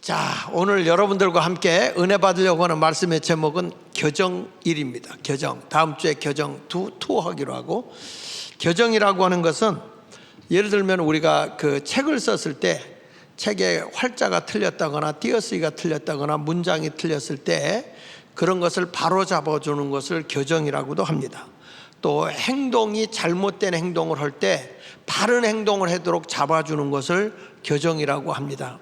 자, 오늘 여러분들과 함께 은혜 받으려고 하는 말씀의 제목은 겨정일입니다. 겨정. 다음 주에 겨정 투하기로 하고, 겨정이라고 하는 것은 예를 들면 우리가 그 책을 썼을 때 책의 활자가 틀렸다거나 띄어쓰기가 틀렸다거나 문장이 틀렸을 때 그런 것을 바로 잡아주는 것을 겨정이라고도 합니다. 또 행동이 잘못된 행동을 할 때 바른 행동을 하도록 잡아주는 것을 겨정이라고 합니다.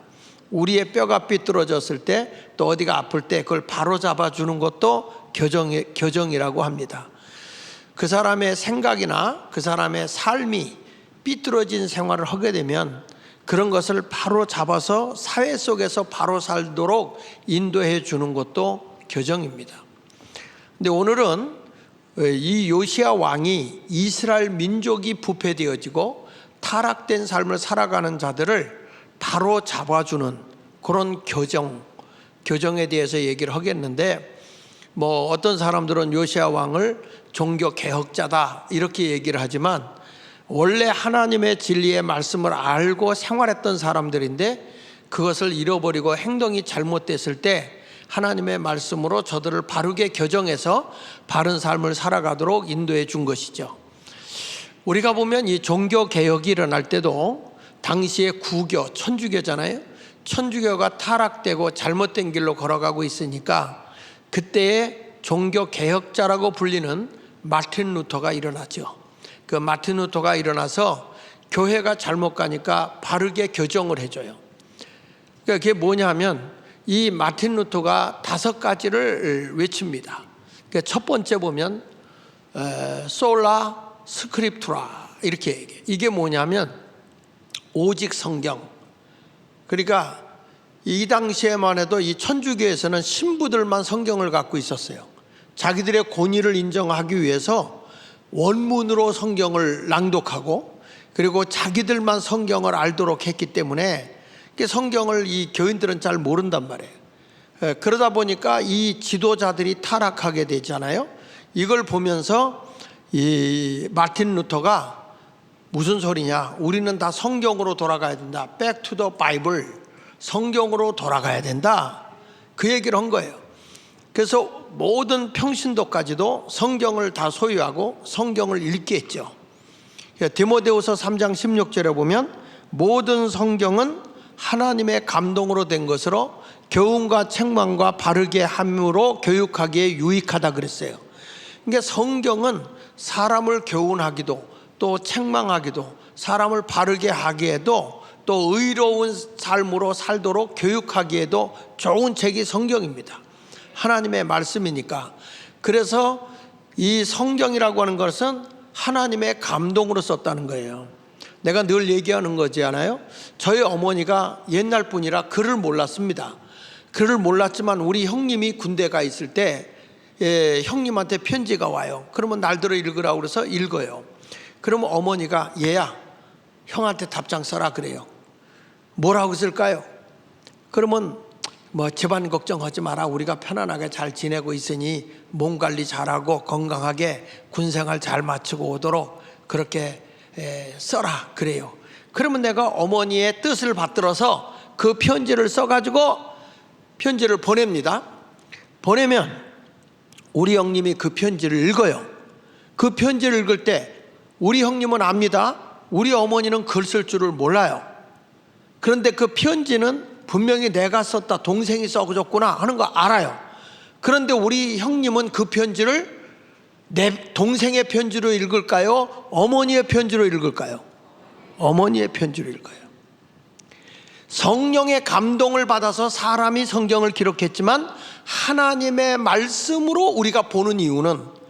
우리의 뼈가 삐뚤어졌을 때 또 어디가 아플 때 그걸 바로 잡아주는 것도 겨정이라고 합니다. 그 사람의 생각이나 그 사람의 삶이 삐뚤어진 생활을 하게 되면 그런 것을 바로 잡아서 사회 속에서 바로 살도록 인도해 주는 것도 겨정입니다. 근데 오늘은 이 요시야 왕이 이스라엘 민족이 부패되어지고 타락된 삶을 살아가는 자들을 바로 잡아주는 그런 교정에 대해서 얘기를 하겠는데, 뭐 어떤 사람들은 요시야 왕을 종교 개혁자다 이렇게 얘기를 하지만 원래 하나님의 진리의 말씀을 알고 생활했던 사람들인데 그것을 잃어버리고 행동이 잘못됐을 때 하나님의 말씀으로 저들을 바르게 교정해서 바른 삶을 살아가도록 인도해 준 것이죠. 우리가 보면 이 종교 개혁이 일어날 때도 당시에 구교, 천주교잖아요. 천주교가 타락되고 잘못된 길로 걸어가고 있으니까 그때의 종교 개혁자라고 불리는 마틴 루터가 일어나죠. 그 마틴 루터가 일어나서 교회가 잘못 가니까 바르게 교정을 해줘요. 그러니까 그게 뭐냐면 이 마틴 루터가 5가지를 외칩니다. 그러니까 첫 번째 보면 솔라 스크립투라 이렇게 얘기해요. 이게 뭐냐면 오직 성경. 그러니까 이 당시에만 해도 이 천주교에서는 신부들만 성경을 갖고 있었어요. 자기들의 권위를 인정하기 위해서 원문으로 성경을 낭독하고 그리고 자기들만 성경을 알도록 했기 때문에 성경을 이 교인들은 잘 모른단 말이에요. 그러다 보니까 이 지도자들이 타락하게 되잖아요. 이걸 보면서 이 마틴 루터가 무슨 소리냐, 우리는 다 성경으로 돌아가야 된다, Back to the Bible, 성경으로 돌아가야 된다, 그 얘기를 한 거예요. 그래서 모든 평신도까지도 성경을 다 소유하고 성경을 읽게 했죠. 디모데후서 3장 16절에 보면 모든 성경은 하나님의 감동으로 된 것으로 교훈과 책망과 바르게 함으로 교육하기에 유익하다 그랬어요. 그러니까 성경은 사람을 교훈하기도 또 책망하기도 사람을 바르게 하기에도 또 의로운 삶으로 살도록 교육하기에도 좋은 책이 성경입니다. 하나님의 말씀이니까. 그래서 이 성경이라고 하는 것은 하나님의 감동으로 썼다는 거예요. 내가 늘 얘기하는 거지 않아요? 저희 어머니가 옛날 분이라 글을 몰랐습니다. 글을 몰랐지만 우리 형님이 군대 가 있을 때 형님한테 편지가 와요. 그러면 날들어 읽으라고 그래서 읽어요. 그러면 어머니가 얘야 형한테 답장 써라 그래요. 뭐라고 쓸까요? 그러면 뭐 집안 걱정하지 마라, 우리가 편안하게 잘 지내고 있으니 몸 관리 잘하고 건강하게 군생활 잘 마치고 오도록 그렇게 써라 그래요. 그러면 내가 어머니의 뜻을 받들어서 그 편지를 써가지고 편지를 보냅니다. 보내면 우리 형님이 그 편지를 읽어요. 그 편지를 읽을 때 우리 형님은 압니다. 우리 어머니는 글 쓸 줄을 몰라요. 그런데 그 편지는 분명히 내가 썼다, 동생이 써줬구나 하는 거 알아요. 그런데 우리 형님은 그 편지를 내 동생의 편지로 읽을까요? 어머니의 편지로 읽을까요? 어머니의 편지로 읽어요. 성령의 감동을 받아서 사람이 성경을 기록했지만 하나님의 말씀으로 우리가 보는 이유는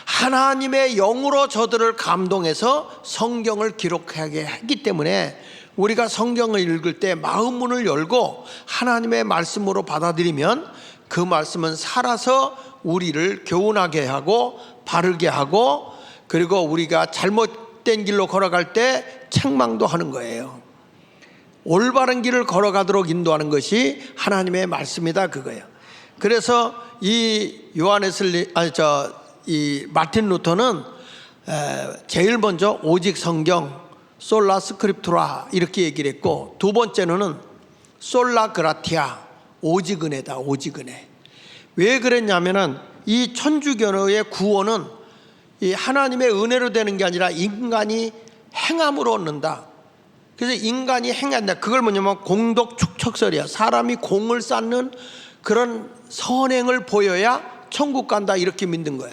하나님의 영으로 저들을 감동해서 성경을 기록하게 했기 때문에 우리가 성경을 읽을 때 마음 문을 열고 하나님의 말씀으로 받아들이면 그 말씀은 살아서 우리를 교훈하게 하고 바르게 하고 그리고 우리가 잘못된 길로 걸어갈 때 책망도 하는 거예요. 올바른 길을 걸어가도록 인도하는 것이 하나님의 말씀이다 그거예요. 그래서 이 이 마틴 루터는 제일 먼저 오직 성경, 솔라 스크립투라 이렇게 얘기를 했고, 두 번째는 솔라 그라티아, 오직 은혜다. 오직 은혜. 왜 그랬냐면은 이 천주교의 구원은 이 하나님의 은혜로 되는 게 아니라 인간이 행함으로 얻는다. 그래서 인간이 행한다. 그걸 뭐냐면 공덕 축척설이야. 사람이 공을 쌓는 그런 선행을 보여야 천국 간다, 이렇게 믿는 거야.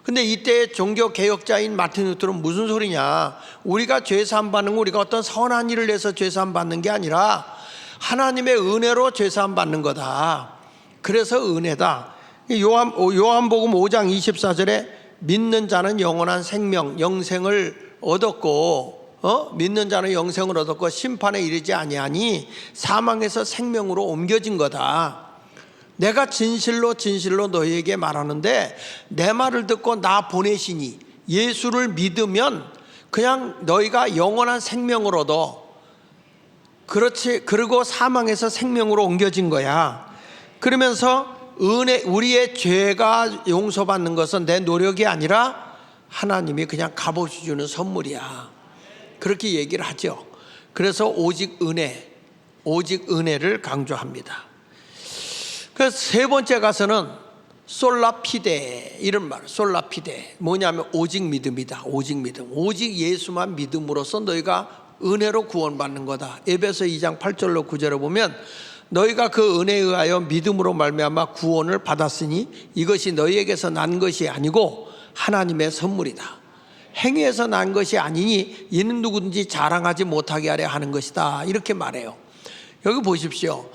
근데 이때 종교 개혁자인 마틴 루터는 무슨 소리냐, 우리가 죄사함 받는 거 우리가 어떤 선한 일을 해서 죄사함 받는 게 아니라 하나님의 은혜로 죄사함 받는 거다. 그래서 은혜다. 요한복음 5장 24절에 믿는 자는 영원한 생명, 영생을 얻었고, 믿는 자는 영생을 얻었고 심판에 이르지 아니하니 사망에서 생명으로 옮겨진 거다. 내가 진실로 진실로 너희에게 말하는데 내 말을 듣고 나 보내시니 예수를 믿으면 그냥 너희가 영원한 생명을 얻어. 그렇지. 그리고 사망에서 생명으로 옮겨진 거야. 그러면서 은혜, 우리의 죄가 용서받는 것은 내 노력이 아니라 하나님이 그냥 값없이 주는 선물이야. 그렇게 얘기를 하죠. 그래서 오직 은혜, 오직 은혜를 강조합니다. 그래서 세 번째 가서는 솔라피데, 이런 말, 솔라피데 뭐냐면 오직 믿음이다. 오직 믿음. 오직 예수만 믿음으로써 너희가 은혜로 구원받는 거다. 에베소 2장 8절로 9절에 보면 너희가 그 은혜에 의하여 믿음으로 말미암아 구원을 받았으니 이것이 너희에게서 난 것이 아니고 하나님의 선물이다. 행위에서 난 것이 아니니 이는 누구든지 자랑하지 못하게 하려 하는 것이다. 이렇게 말해요. 여기 보십시오.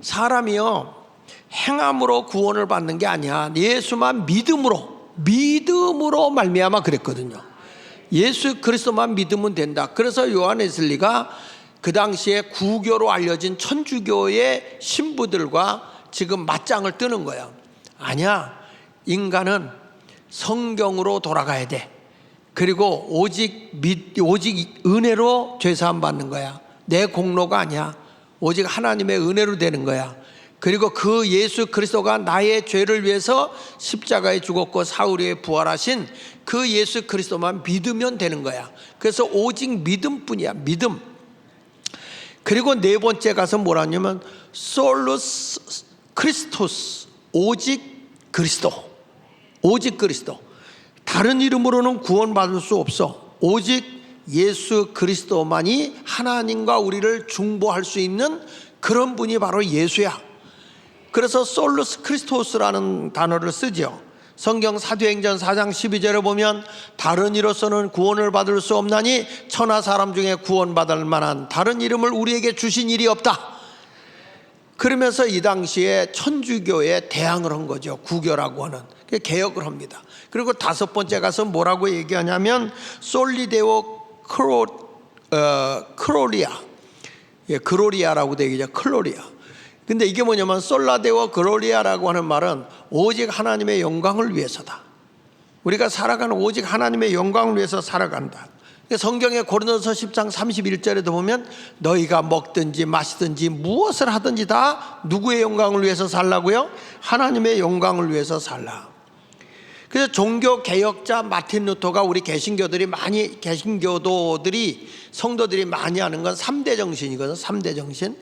사람이요, 행함으로 구원을 받는 게 아니야. 예수만 믿음으로 말미암아 그랬거든요. 예수 그리스도만 믿으면 된다. 그래서 요한 웨슬리가 그 당시에 구교로 알려진 천주교의 신부들과 지금 맞짱을 뜨는 거야. 아니야, 인간은 성경으로 돌아가야 돼. 그리고 오직 은혜로 죄사함 받는 거야. 내 공로가 아니야. 오직 하나님의 은혜로 되는 거야. 그리고 그 예수 그리스도가 나의 죄를 위해서 십자가에 죽었고 사흘 후에 부활하신 그 예수 그리스도만 믿으면 되는 거야. 그래서 오직 믿음뿐이야. 믿음. 그리고 네 번째 가서 뭐라냐면 솔루스 크리스토스, 오직 그리스도. 오직 그리스도. 다른 이름으로는 구원받을 수 없어. 오직 예수 그리스도만이 하나님과 우리를 중보할 수 있는 그런 분이 바로 예수야. 그래서 솔루스 크리스토스라는 단어를 쓰죠. 성경 사도행전 4장 12절에 보면 다른 이로서는 구원을 받을 수 없나니 천하 사람 중에 구원받을 만한 다른 이름을 우리에게 주신 일이 없다. 그러면서 이 당시에 천주교에 대항을 한 거죠. 구교라고 하는 개혁을 합니다. 그리고 다섯 번째 가서 뭐라고 얘기하냐면 솔리데오 크로리아, 그로리아라고 되어 있죠. 클로리아. 근데 이게 뭐냐면 솔라데오 그로리아라고 하는 말은 오직 하나님의 영광을 위해서다. 우리가 살아가는 오직 하나님의 영광을 위해서 살아간다. 성경의 고린도서 10장 31절에도 보면 너희가 먹든지 마시든지 무엇을 하든지 다 누구의 영광을 위해서 살라고요? 하나님의 영광을 위해서 살라. 그래서 종교 개혁자 마틴 루터가 우리 개신교도들이 성도들이 많이 하는 건 3대 정신이거든. 3대 정신.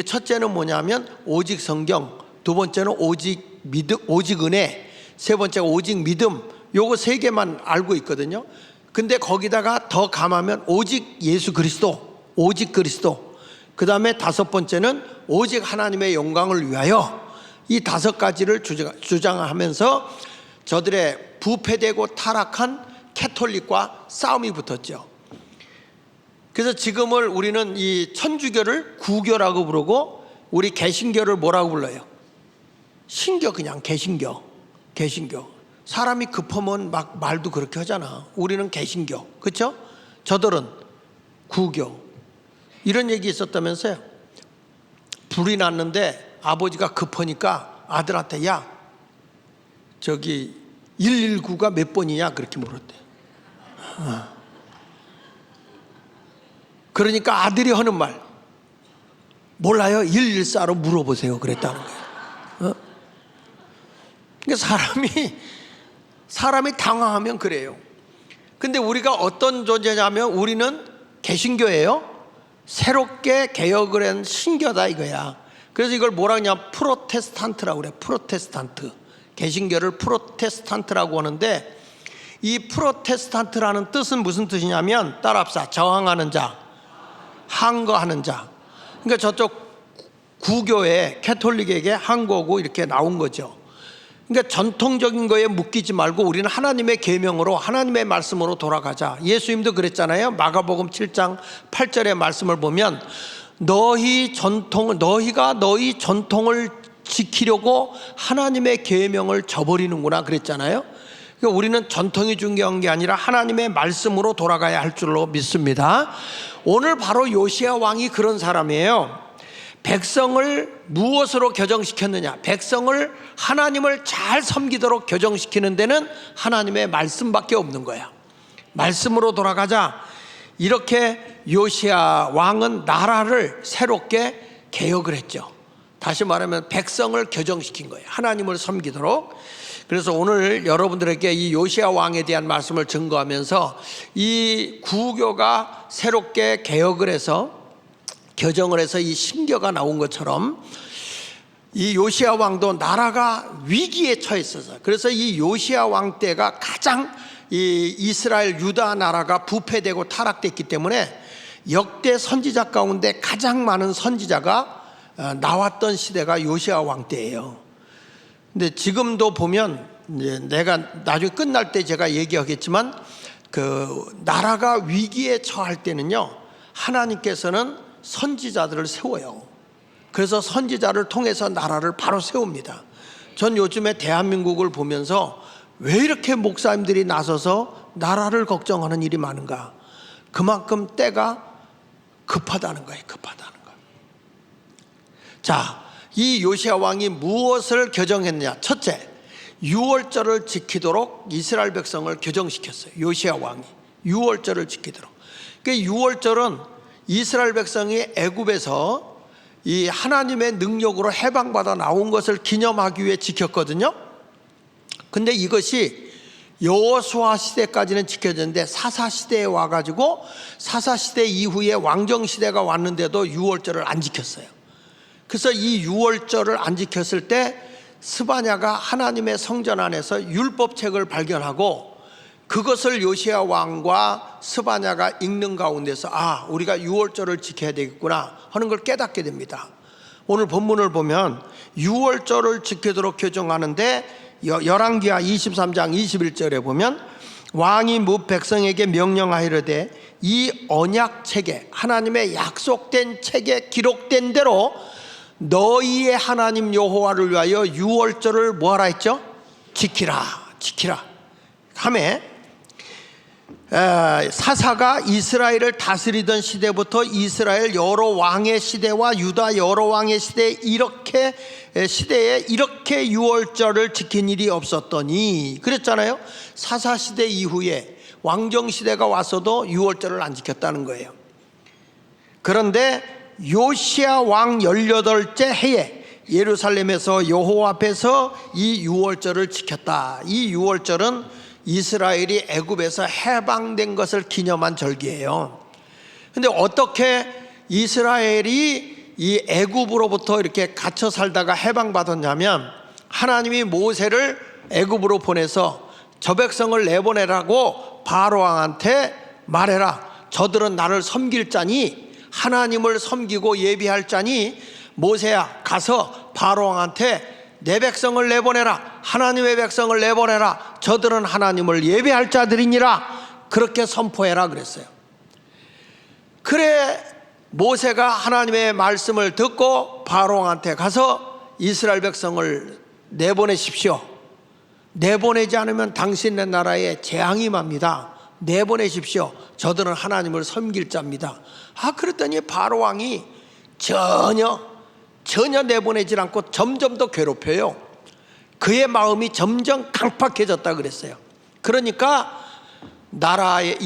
첫째는 뭐냐면 오직 성경, 두 번째는 오직 믿음, 오직 은혜, 세 번째가 오직 믿음. 요거 세 개만 알고 있거든요. 근데 거기다가 더 감하면 오직 예수 그리스도, 오직 그리스도. 그 다음에 다섯 번째는 오직 하나님의 영광을 위하여. 이 다섯 가지를 주장하면서 저들의 부패되고 타락한 캐톨릭과 싸움이 붙었죠. 그래서 지금을 우리는 이 천주교를 구교라고 부르고 우리 개신교를 뭐라고 불러요? 신교. 그냥 개신교. 사람이 급하면 막 말도 그렇게 하잖아. 우리는 개신교, 그렇죠? 저들은 구교. 이런 얘기 있었다면서요. 불이 났는데 아버지가 급하니까 아들한테 야, 저기 119가 몇 번이냐 그렇게 물었대. 그러니까 아들이 하는 말 몰라요? 114로 물어보세요 그랬다는 거예요. 그러니까 사람이 당황하면 그래요. 근데 우리가 어떤 존재냐면 우리는 개신교예요. 새롭게 개혁을 한 신교다 이거야. 그래서 이걸 뭐라 하냐, 프로테스탄트라고 그래. 프로테스탄트. 개신교를 프로테스탄트라고 하는데, 이 프로테스탄트라는 뜻은 무슨 뜻이냐면, 따라합시다. 저항하는 자, 항거하는 자. 그러니까 저쪽 구교에, 캐톨릭에게 항거고 이렇게 나온 거죠. 그러니까 전통적인 거에 묶이지 말고 우리는 하나님의 계명으로, 하나님의 말씀으로 돌아가자. 예수님도 그랬잖아요. 마가복음 7장 8절의 말씀을 보면 너희가 너희 전통을 지키려고 하나님의 계명을 저버리는구나 그랬잖아요. 그러니까 우리는 전통이 중요한 게 아니라 하나님의 말씀으로 돌아가야 할 줄로 믿습니다. 오늘 바로 요시야 왕이 그런 사람이에요. 백성을 무엇으로 교정시켰느냐? 백성을 하나님을 잘 섬기도록 교정시키는 데는 하나님의 말씀밖에 없는 거야. 말씀으로 돌아가자. 이렇게 요시야 왕은 나라를 새롭게 개혁을 했죠. 다시 말하면 백성을 교정시킨 거예요. 하나님을 섬기도록. 그래서 오늘 여러분들에게 이 요시야 왕에 대한 말씀을 증거하면서 이 구교가 새롭게 개혁을 해서, 교정을 해서 이 신교가 나온 것처럼 이 요시야 왕도 나라가 위기에 처했어서, 그래서 이 요시야 왕 때가 가장 이 이스라엘 유다 나라가 부패되고 타락됐기 때문에 역대 선지자 가운데 가장 많은 선지자가 나왔던 시대가 요시야 왕 때예요. 근데 지금도 보면, 이제 내가 나중에 끝날 때 제가 얘기하겠지만, 그 나라가 위기에 처할 때는요, 하나님께서는 선지자들을 세워요. 그래서 선지자를 통해서 나라를 바로 세웁니다. 전 요즘에 대한민국을 보면서 왜 이렇게 목사님들이 나서서 나라를 걱정하는 일이 많은가? 그만큼 때가 급하다는 거예요. 급하다는 거. 자, 이 요시야 왕이 무엇을 교정했느냐? 첫째, 유월절을 지키도록 이스라엘 백성을 교정시켰어요. 요시야 왕이 유월절을 지키도록. 그 유월절은 이스라엘 백성이 애굽에서 이 하나님의 능력으로 해방받아 나온 것을 기념하기 위해 지켰거든요. 근데 이것이 여호수아 시대까지는 지켜졌는데 사사 시대에 와가지고, 사사 시대 이후에 왕정 시대가 왔는데도 유월절을 안 지켰어요. 그래서 이 유월절을 안 지켰을 때 스바냐가 하나님의 성전 안에서 율법책을 발견하고, 그것을 요시야 왕과 스바냐가 읽는 가운데서 우리가 유월절을 지켜야 되겠구나 하는 걸 깨닫게 됩니다. 오늘 본문을 보면 유월절을 지키도록 교정하는데 열왕기하 23장 21절에 보면, 왕이 무 백성에게 명령하이르되 이 언약책에, 하나님의 약속된 책에 기록된 대로 너희의 하나님 여호와를 위하여 유월절을 뭐하라 했죠? 지키라 하매, 사사가 이스라엘을 다스리던 시대부터 이스라엘 여러 왕의 시대와 유다 여러 왕의 시대에 이렇게 유월절을 지킨 일이 없었더니, 그랬잖아요. 사사 시대 이후에 왕정 시대가 왔어도 유월절을 안 지켰다는 거예요. 그런데 요시야 왕 18째 해에 예루살렘에서 여호와 앞에서 이 유월절을 지켰다. 이 유월절은 이스라엘이 애굽에서 해방된 것을 기념한 절기예요. 근데 어떻게 이스라엘이 이 애굽으로부터 이렇게 갇혀 살다가 해방받았냐면, 하나님이 모세를 애굽으로 보내서 저 백성을 내보내라고 바로 왕한테 말해라. 저들은 나를 섬길 자니, 하나님을 섬기고 예비할 자니, 모세야 가서 바로 왕한테 내 백성을 내보내라. 하나님의 백성을 내보내라. 저들은 하나님을 예배할 자들이니라. 그렇게 선포해라 그랬어요. 그래 모세가 하나님의 말씀을 듣고 바로왕한테 가서 이스라엘 백성을 내보내십시오. 내보내지 않으면 당신네 나라에 재앙이 맙니다. 내보내십시오. 저들은 하나님을 섬길 자입니다. 그랬더니 바로왕이 전혀 내보내질 않고 점점 더 괴롭혀요. 그의 마음이 점점 강팍해졌다 그랬어요. 그러니까 나라의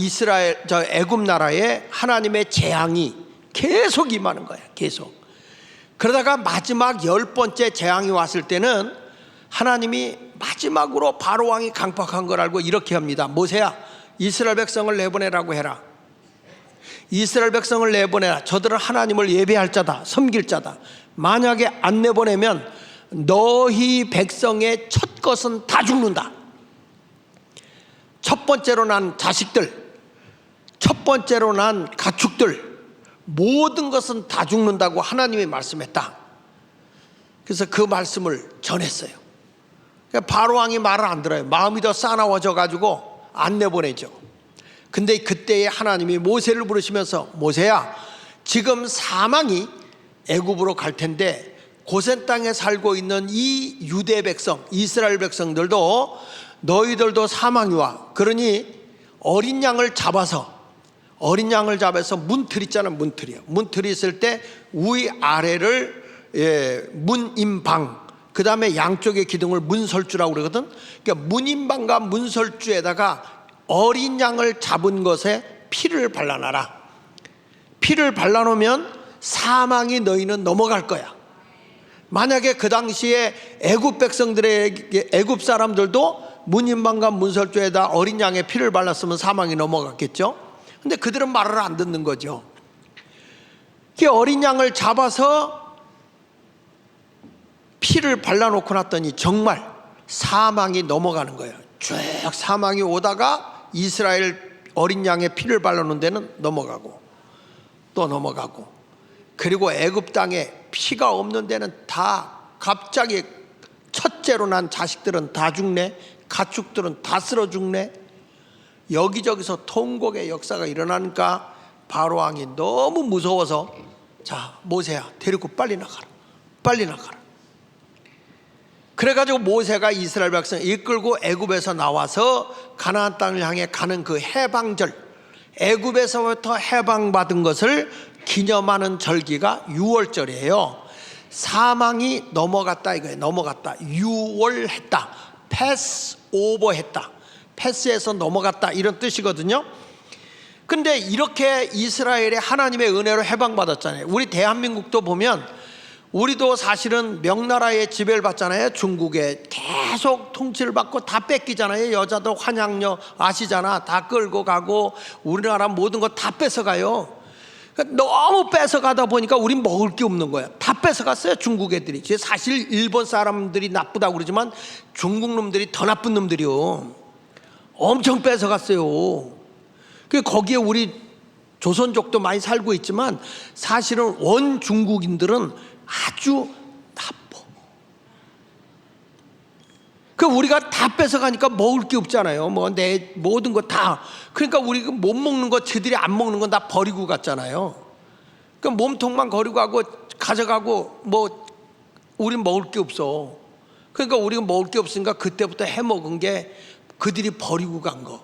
애굽 나라에 하나님의 재앙이 계속 임하는 거예요. 계속. 그러다가 마지막 10번째 재앙이 왔을 때는 하나님이 마지막으로 바로왕이 강팍한 걸 알고 이렇게 합니다. 모세야, 이스라엘 백성을 내보내라고 해라. 이스라엘 백성을 내보내라. 저들은 하나님을 예배할 자다, 섬길 자다. 만약에 안 내보내면 너희 백성의 첫 것은 다 죽는다. 첫 번째로 난 자식들, 첫 번째로 난 가축들, 모든 것은 다 죽는다고 하나님이 말씀했다. 그래서 그 말씀을 전했어요. 바로 왕이 말을 안 들어요. 마음이 더 싸나워져 가지고 안 내보내죠. 근데 그때에 하나님이 모세를 부르시면서, 모세야, 지금 사망이 애굽으로 갈 텐데 고센 땅에 살고 있는 이 유대 백성, 이스라엘 백성들도 너희들도 사망이 와. 그러니 어린 양을 잡아서 문틀 있잖아. 문틀이 있을 때 위아래를 문임방, 그 다음에 양쪽의 기둥을 문설주라고 그러거든. 그러니까 문임방과 문설주에다가 어린 양을 잡은 것에 피를 발라놔라. 피를 발라놓으면 사망이 너희는 넘어갈 거야. 만약에 그 당시에 애굽 백성들에게, 애굽 사람들도 문임방과 문설주에다 어린 양의 피를 발랐으면 사망이 넘어갔겠죠. 근데 그들은 말을 안 듣는 거죠. 그 어린 양을 잡아서 피를 발라놓고 났더니 정말 사망이 넘어가는 거예요. 쭉 사망이 오다가 이스라엘 어린 양의 피를 발라놓은 데는 넘어가고 또 넘어가고, 그리고 애굽 땅에 피가 없는 데는 다 갑자기 첫째로 난 자식들은 다 죽네, 가축들은 다 쓸어 죽네. 여기저기서 통곡의 역사가 일어나니까 바로 왕이 너무 무서워서, 자, 모세야, 데리고 빨리 나가라. 그래가지고 모세가 이스라엘 백성 이끌고 애굽에서 나와서 가나안 땅을 향해 가는 그 해방절, 애굽에서부터 해방받은 것을 기념하는 절기가 유월절이에요. 사망이 넘어갔다 이거예요. 넘어갔다, 유월했다, 패스 오버했다, 패스해서 넘어갔다, 이런 뜻이거든요. 근데 이렇게 이스라엘의 하나님의 은혜로 해방받았잖아요. 우리 대한민국도 보면 우리도 사실은 명나라의 지배를 받잖아요. 중국에 계속 통치를 받고 다 뺏기잖아요. 여자도 환양녀 아시잖아. 다 끌고 가고 우리나라 모든 거 다 뺏어가요. 너무 뺏어가다 보니까 우린 먹을 게 없는 거야. 다 뺏어갔어요, 중국 애들이. 사실 일본 사람들이 나쁘다고 그러지만 중국 놈들이 더 나쁜 놈들이요. 엄청 뺏어갔어요. 거기에 우리 조선족도 많이 살고 있지만 사실은 원 중국인들은 아주 나빠. 우리가 다 뺏어가니까 먹을 게 없잖아요. 내 모든 거 다. 그러니까 우리 못 먹는 거, 저들이 안 먹는 건 다 버리고 갔잖아요. 몸통만 버리고 가고 가져가고, 우린 먹을 게 없어. 그러니까 우리가 먹을 게 없으니까 그때부터 해 먹은 게 그들이 버리고 간 거.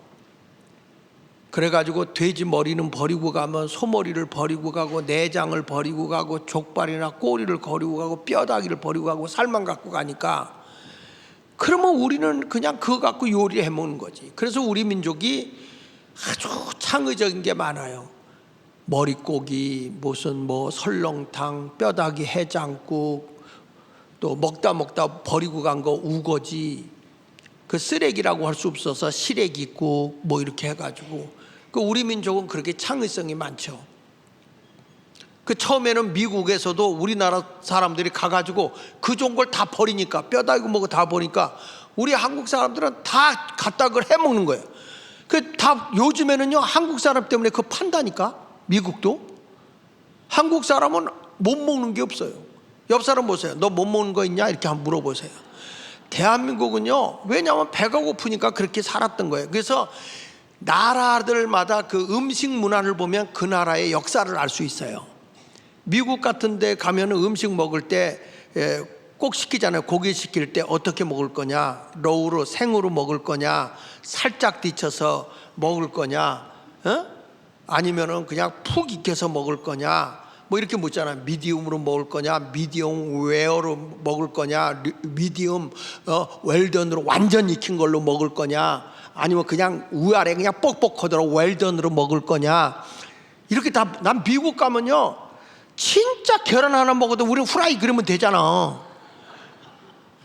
그래가지고 돼지 머리는 버리고 가면 소머리를 버리고 가고, 내장을 버리고 가고, 족발이나 꼬리를 버리고 가고, 뼈다귀를 버리고 가고, 살만 갖고 가니까, 그러면 우리는 그냥 그거 갖고 요리해 먹는 거지. 그래서 우리 민족이 아주 창의적인 게 많아요. 머릿고기, 무슨 설렁탕, 뼈다귀 해장국, 또 먹다 버리고 간 거 우거지, 그 쓰레기라고 할 수 없어서 시래기국 이렇게 해가지고. 우리 민족은 그렇게 창의성이 많죠. 처음에는 미국에서도 우리나라 사람들이 가가지고 그 좋은 걸 다 버리니까, 뼈다귀 다 버리니까 우리 한국 사람들은 다 갖다 그걸 해 먹는 거예요. 다 요즘에는요, 한국 사람 때문에 그거 판다니까. 미국도 한국 사람은 못 먹는 게 없어요. 옆 사람 보세요. 너 못 먹는 거 있냐? 이렇게 한번 물어보세요. 대한민국은요, 왜냐하면 배가 고프니까 그렇게 살았던 거예요. 그래서 나라들마다 그 음식 문화를 보면 그 나라의 역사를 알 수 있어요. 미국 같은 데 가면 음식 먹을 때 꼭 시키잖아요. 고기 시킬 때 어떻게 먹을 거냐, 로우로 생으로 먹을 거냐, 살짝 데쳐서 먹을 거냐, 아니면은 그냥 푹 익혀서 먹을 거냐, 이렇게 묻잖아요. 미디움으로 먹을 거냐, 미디움 웨어로 먹을 거냐, 미디움 웰던으로 완전 익힌 걸로 먹을 거냐, 아니면 그냥 위아래 그냥 뻑뻑하도록 웰던으로 먹을 거냐, 이렇게 다. 난 미국 가면요, 진짜 계란 하나 먹어도 우리는 후라이 그러면 되잖아.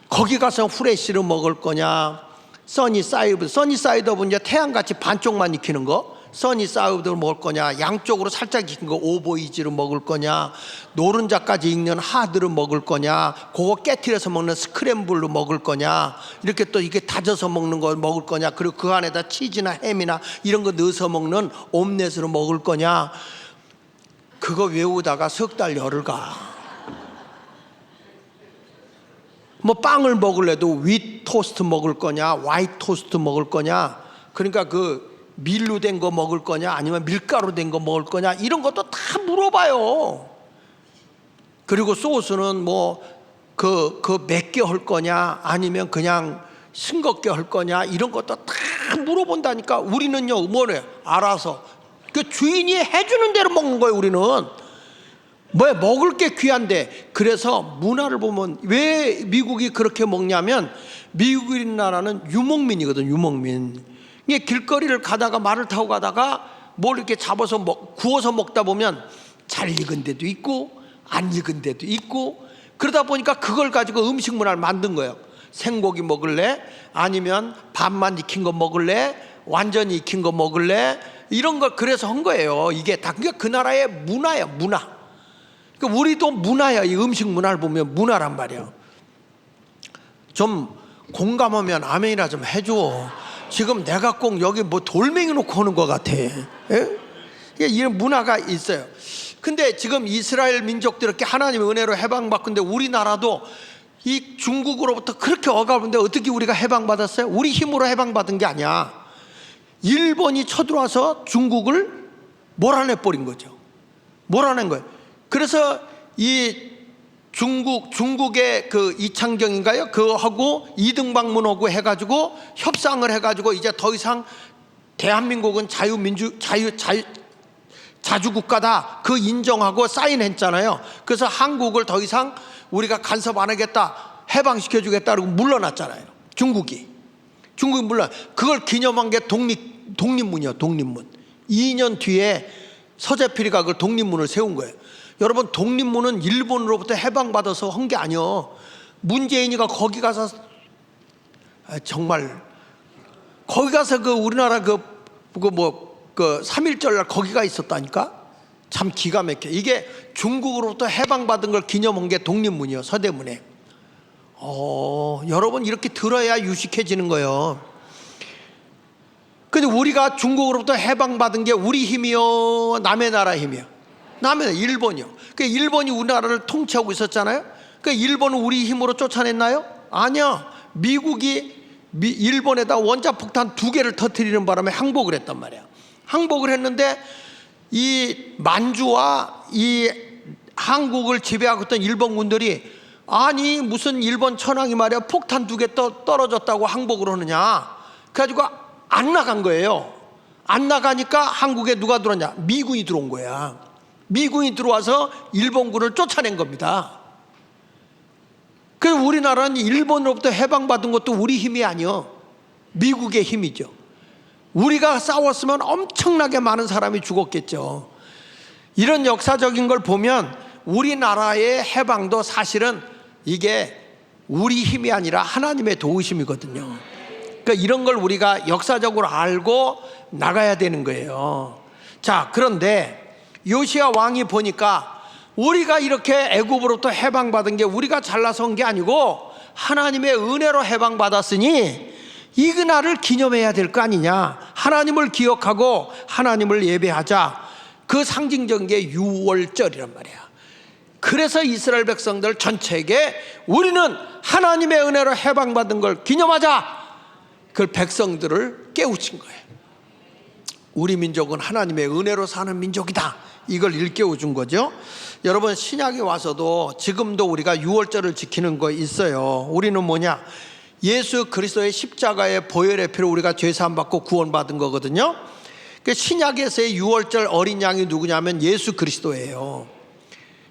거기 가서 후레쉬로 먹을 거냐, 써니사이드 보면 이제 태양같이 반쪽만 익히는 거, 써니사우드를 먹을 거냐, 양쪽으로 살짝 익힌 거 오보이지를 먹을 거냐, 노른자까지 익는 하드를 먹을 거냐, 그거 깨트려서 먹는 스크램블로 먹을 거냐, 이렇게 또 이게 다져서 먹는 거 먹을 거냐, 그리고 그 안에다 치즈나 햄이나 이런 거 넣어서 먹는 옴렛으로 먹을 거냐. 그거 외우다가 석 달 열을 가. 뭐 빵을 먹을래도 윗 토스트 먹을 거냐, 화이트 토스트 먹을 거냐, 그러니까 그 밀로 된 거 먹을 거냐, 아니면 밀가루 된 거 먹을 거냐, 이런 것도 다 물어봐요. 그리고 소스는 뭐 맵게 할 거냐, 아니면 그냥 싱겁게 할 거냐, 이런 것도 다 물어본다니까. 우리는요, 뭐래? 알아서 그 주인이 해주는 대로 먹는 거예요. 우리는 뭐 먹을 게 귀한데. 그래서 문화를 보면 왜 미국이 그렇게 먹냐면, 미국이라는 나라는 유목민이거든. 유목민. 이게 길거리를 가다가 말을 타고 가다가 뭘 이렇게 잡아서 구워서 먹다 보면 잘 익은 데도 있고 안 익은 데도 있고, 그러다 보니까 그걸 가지고 음식 문화를 만든 거예요. 생고기 먹을래? 아니면 반만 익힌 거 먹을래? 완전히 익힌 거 먹을래? 이런 걸 그래서 한 거예요. 이게 다 그 나라의 문화야, 문화. 그러니까 우리도 문화야. 이 음식 문화를 보면 문화란 말이야. 좀 공감하면 아멘이나 좀 해줘. 지금 내가 꼭 여기 뭐 돌멩이 놓고 오는 것 같아. 이런 문화가 있어요. 근데 지금 이스라엘 민족들 이렇게 하나님의 은혜로 해방받는데, 우리나라도 이 중국으로부터 그렇게 억압하는데 어떻게 우리가 해방받았어요? 우리 힘으로 해방받은 게 아니야. 일본이 쳐들어와서 중국을 몰아내버린 거죠. 몰아낸 거예요. 그래서 이 중국의 그 이창경인가요? 그거하고 이등방문하고 해가지고 협상을 해가지고 이제 더 이상 대한민국은 자주국가다, 그 인정하고 사인했잖아요. 그래서 한국을 더 이상 우리가 간섭 안 하겠다, 해방시켜주겠다고 물러났잖아요. 중국이 물러. 그걸 기념한 게 독립문이요. 독립문. 2년 뒤에 서재필이가 그 독립문을 세운 거예요. 여러분, 독립문은 일본으로부터 해방받아서 한 게 아니요. 문재인이가 거기 가서 정말 거기 가서 그 우리나라 그 3.1절 날 거기가 있었다니까. 참 기가 막혀. 이게 중국으로부터 해방받은 걸 기념한 게 독립문이요. 서대문에. 여러분, 이렇게 들어야 유식해지는 거예요. 근데 우리가 중국으로부터 해방받은 게 우리 힘이요, 남의 나라 힘이요? 남의 나라, 일본이요. 그 일본이 우리나라를 통치하고 있었잖아요. 그 일본은 우리 힘으로 쫓아냈나요? 아니야. 미국이 일본에다 원자폭탄 2개를 터뜨리는 바람에 항복을 했단 말이야. 항복을 했는데 이 만주와 이 한국을 지배하고 있던 일본군들이, 아니 무슨 일본 천황이 말이야 폭탄 2개 떨어졌다고 항복을 하느냐. 그래가지고 안 나간 거예요. 안 나가니까 한국에 누가 들어왔냐? 미군이 들어온 거야. 미군이 들어와서 일본군을 쫓아낸 겁니다. 그래서 우리나라는 일본으로부터 해방받은 것도 우리 힘이 아니요, 미국의 힘이죠. 우리가 싸웠으면 엄청나게 많은 사람이 죽었겠죠. 이런 역사적인 걸 보면 우리나라의 해방도 사실은 이게 우리 힘이 아니라 하나님의 도우심이거든요. 그러니까 이런 걸 우리가 역사적으로 알고 나가야 되는 거예요. 자, 그런데 요시야 왕이 보니까 우리가 이렇게 애굽으로부터 해방받은 게 우리가 잘나서 한 게 아니고 하나님의 은혜로 해방받았으니 이 그날을 기념해야 될 거 아니냐. 하나님을 기억하고 하나님을 예배하자. 그 상징적인 게 유월절이란 말이야. 그래서 이스라엘 백성들 전체에게 우리는 하나님의 은혜로 해방받은 걸 기념하자. 그 백성들을 깨우친 거예요. 우리 민족은 하나님의 은혜로 사는 민족이다. 이걸 일깨워 준 거죠. 여러분, 신약에 와서도 지금도 우리가 유월절을 지키는 거 있어요. 우리는 뭐냐? 예수 그리스도의 십자가의 보혈의 피로 우리가 죄사함 받고 구원받은 거거든요. 그 신약에서의 유월절 어린 양이 누구냐면 예수 그리스도예요.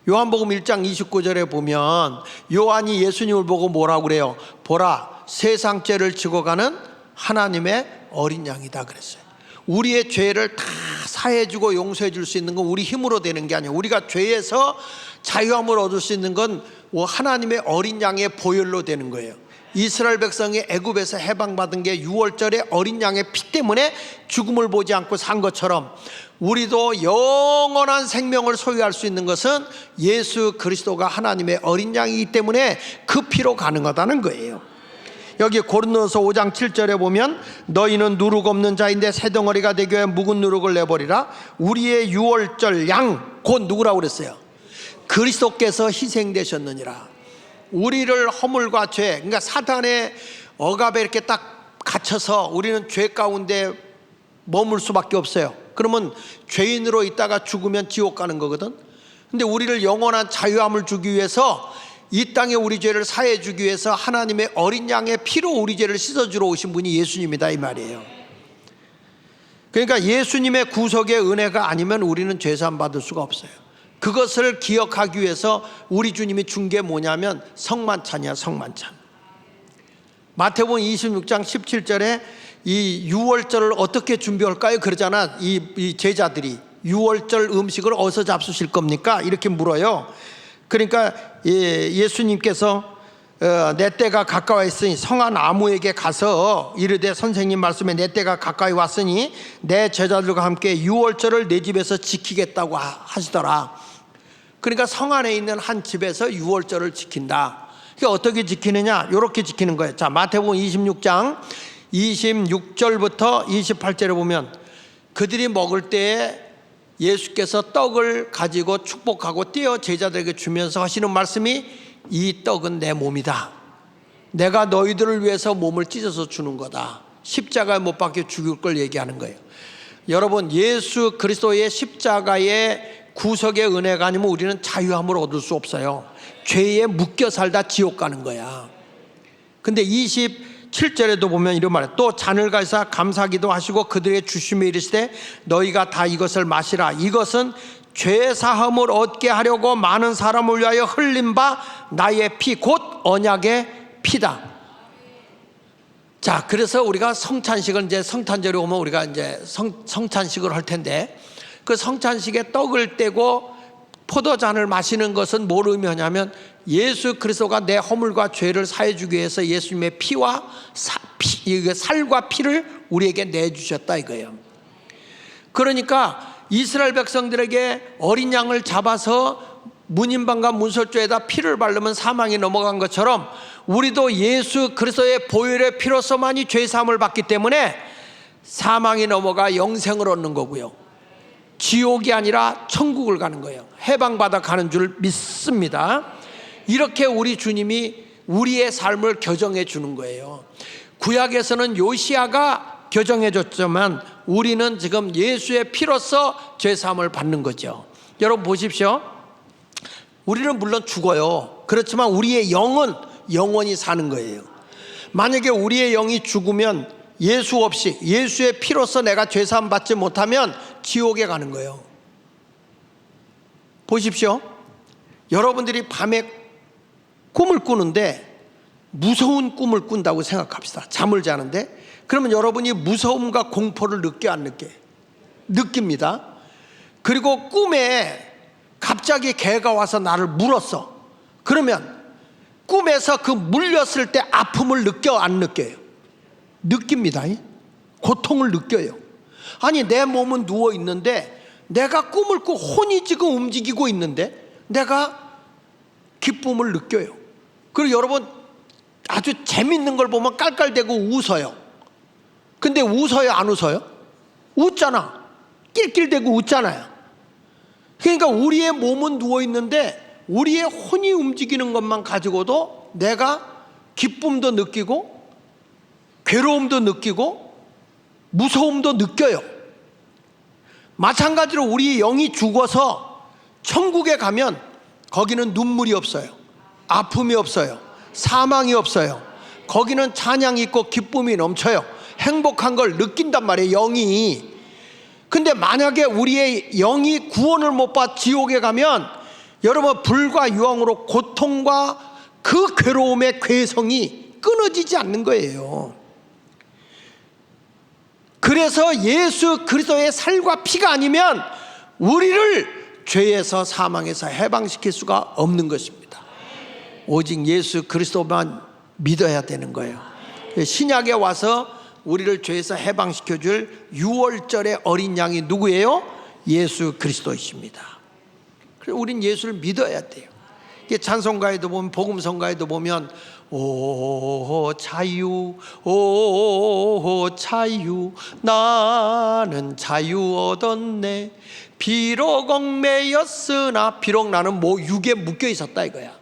요한복음 1장 29절에 보면 요한이 예수님을 보고 뭐라고 그래요? 보라, 세상 죄를 지고 가는 하나님의 어린 양이다 그랬어요. 우리의 죄를 다 사해주고 용서해 줄 수 있는 건 우리 힘으로 되는 게 아니에요. 우리가 죄에서 자유함을 얻을 수 있는 건 하나님의 어린 양의 보혈로 되는 거예요. 이스라엘 백성이 애굽에서 해방받은 게 유월절의 어린 양의 피 때문에 죽음을 보지 않고 산 것처럼 우리도 영원한 생명을 소유할 수 있는 것은 예수 그리스도가 하나님의 어린 양이기 때문에 그 피로 가능하다는 거예요. 여기 고린도서 5장 7절에 보면 너희는 누룩 없는 자인데 새덩어리가 되기 위해 묵은 누룩을 내버리라. 우리의 유월절 양 곧 누구라고 그랬어요? 그리스도께서 희생되셨느니라. 우리를 허물과 죄, 그러니까 사단의 억압에 이렇게 딱 갇혀서 우리는 죄 가운데 머물 수밖에 없어요. 그러면 죄인으로 있다가 죽으면 지옥 가는 거거든. 근데 우리를 영원한 자유함을 주기 위해서 이 땅에 우리 죄를 사해 주기 위해서 하나님의 어린 양의 피로 우리 죄를 씻어주러 오신 분이 예수님이다 이 말이에요. 그러니까 예수님의 구속의 은혜가 아니면 우리는 죄사함 받을 수가 없어요. 그것을 기억하기 위해서 우리 주님이 준 게 뭐냐면 성만찬이야, 성만찬. 마태복음 26장 17절에 이 유월절을 어떻게 준비할까요? 그러잖아. 이 제자들이 유월절 음식을 어디서 잡수실 겁니까? 이렇게 물어요. 그러니까 예수님께서 내 때가 가까워 있으니 성한 나무에게 가서 이르되 선생님 말씀에 내 때가 가까이 왔으니 내 제자들과 함께 유월절을 내 집에서 지키겠다고 하시더라. 그러니까 성 안에 있는 한 집에서 유월절을 지킨다. 그게 어떻게 지키느냐? 이렇게 지키는 거예요. 자, 마태복음 26장 26절부터 28절에 보면 그들이 먹을 때에 예수께서 떡을 가지고 축복하고 떼어 제자들에게 주면서 하시는 말씀이 이 떡은 내 몸이다. 내가 너희들을 위해서 몸을 찢어서 주는 거다. 십자가에 못 박혀 죽일 걸 얘기하는 거예요. 여러분, 예수 그리스도의 십자가의 구속의 은혜가 아니면 우리는 자유함을 얻을 수 없어요. 죄에 묶여 살다 지옥 가는 거야. 근데 27절에도 보면 이런 말이에요. 또 잔을 가지사 감사기도 하시고 그들에게 주시며 이르시되 너희가 다 이것을 마시라. 이것은 죄 사함을 얻게 하려고 많은 사람을 위하여 흘린 바 나의 피 곧 언약의 피다. 자, 그래서 우리가 성찬식을 이제 성탄절에 오면 우리가 이제 성찬식을 할 텐데 그 성찬식에 떡을 떼고 포도잔을 마시는 것은 뭘 의미하냐면 예수 그리스도가 내 허물과 죄를 사해 주기 위해서 예수님의 피와 살과 피를 우리에게 내주셨다 이거예요. 그러니까 이스라엘 백성들에게 어린 양을 잡아서 문인방과 문설주에다 피를 바르면 사망이 넘어간 것처럼 우리도 예수 그리스도의 보혈의 피로서만이 죄사함을 받기 때문에 사망이 넘어가 영생을 얻는 거고요. 지옥이 아니라 천국을 가는 거예요. 해방받아 가는 줄 믿습니다. 이렇게 우리 주님이 우리의 삶을 교정해 주는 거예요. 구약에서는 요시아가 교정해 줬지만 우리는 지금 예수의 피로서 죄사함을 받는 거죠. 여러분 보십시오. 우리는 물론 죽어요. 그렇지만 우리의 영은 영원히 사는 거예요. 만약에 우리의 영이 죽으면 예수 없이 예수의 피로서 내가 죄사함 받지 못하면 지옥에 가는 거예요. 보십시오. 여러분들이 밤에 꿈을 꾸는데 무서운 꿈을 꾼다고 생각합시다. 잠을 자는데 그러면 여러분이 무서움과 공포를 느껴 안 느껴? 느낍니다. 그리고 꿈에 갑자기 개가 와서 나를 물었어. 그러면 꿈에서 그 물렸을 때 아픔을 느껴 안 느껴요? 느낍니다. 고통을 느껴요. 아니 내 몸은 누워 있는데 내가 꿈을 꾸고 혼이 지금 움직이고 있는데 내가 기쁨을 느껴요. 그리고 여러분 아주 재밌는 걸 보면 깔깔대고 웃어요. 근데 웃어요 안 웃어요? 웃잖아. 낄낄대고 웃잖아요. 그러니까 우리의 몸은 누워 있는데 우리의 혼이 움직이는 것만 가지고도 내가 기쁨도 느끼고 괴로움도 느끼고 무서움도 느껴요. 마찬가지로 우리 영이 죽어서 천국에 가면 거기는 눈물이 없어요. 아픔이 없어요. 사망이 없어요. 거기는 찬양이 있고 기쁨이 넘쳐요. 행복한 걸 느낀단 말이에요, 영이. 근데 만약에 우리의 영이 구원을 못 받아 지옥에 가면 여러분 불과 유황으로 고통과 그 괴로움의 괴성이 끊어지지 않는 거예요. 그래서 예수 그리스도의 살과 피가 아니면 우리를 죄에서 사망에서 해방시킬 수가 없는 것입니다. 오직 예수 그리스도만 믿어야 되는 거예요. 신약에 와서 우리를 죄에서 해방시켜 줄 유월절의 어린 양이 누구예요? 예수 그리스도이십니다. 그래서 우린 예수를 믿어야 돼요. 찬송가에도 보면, 복음성가에도 보면 오 자유 오 자유 나는 자유 얻었네 비록 얽매였으나, 비록 나는 뭐 육에 묶여 있었다 이거야.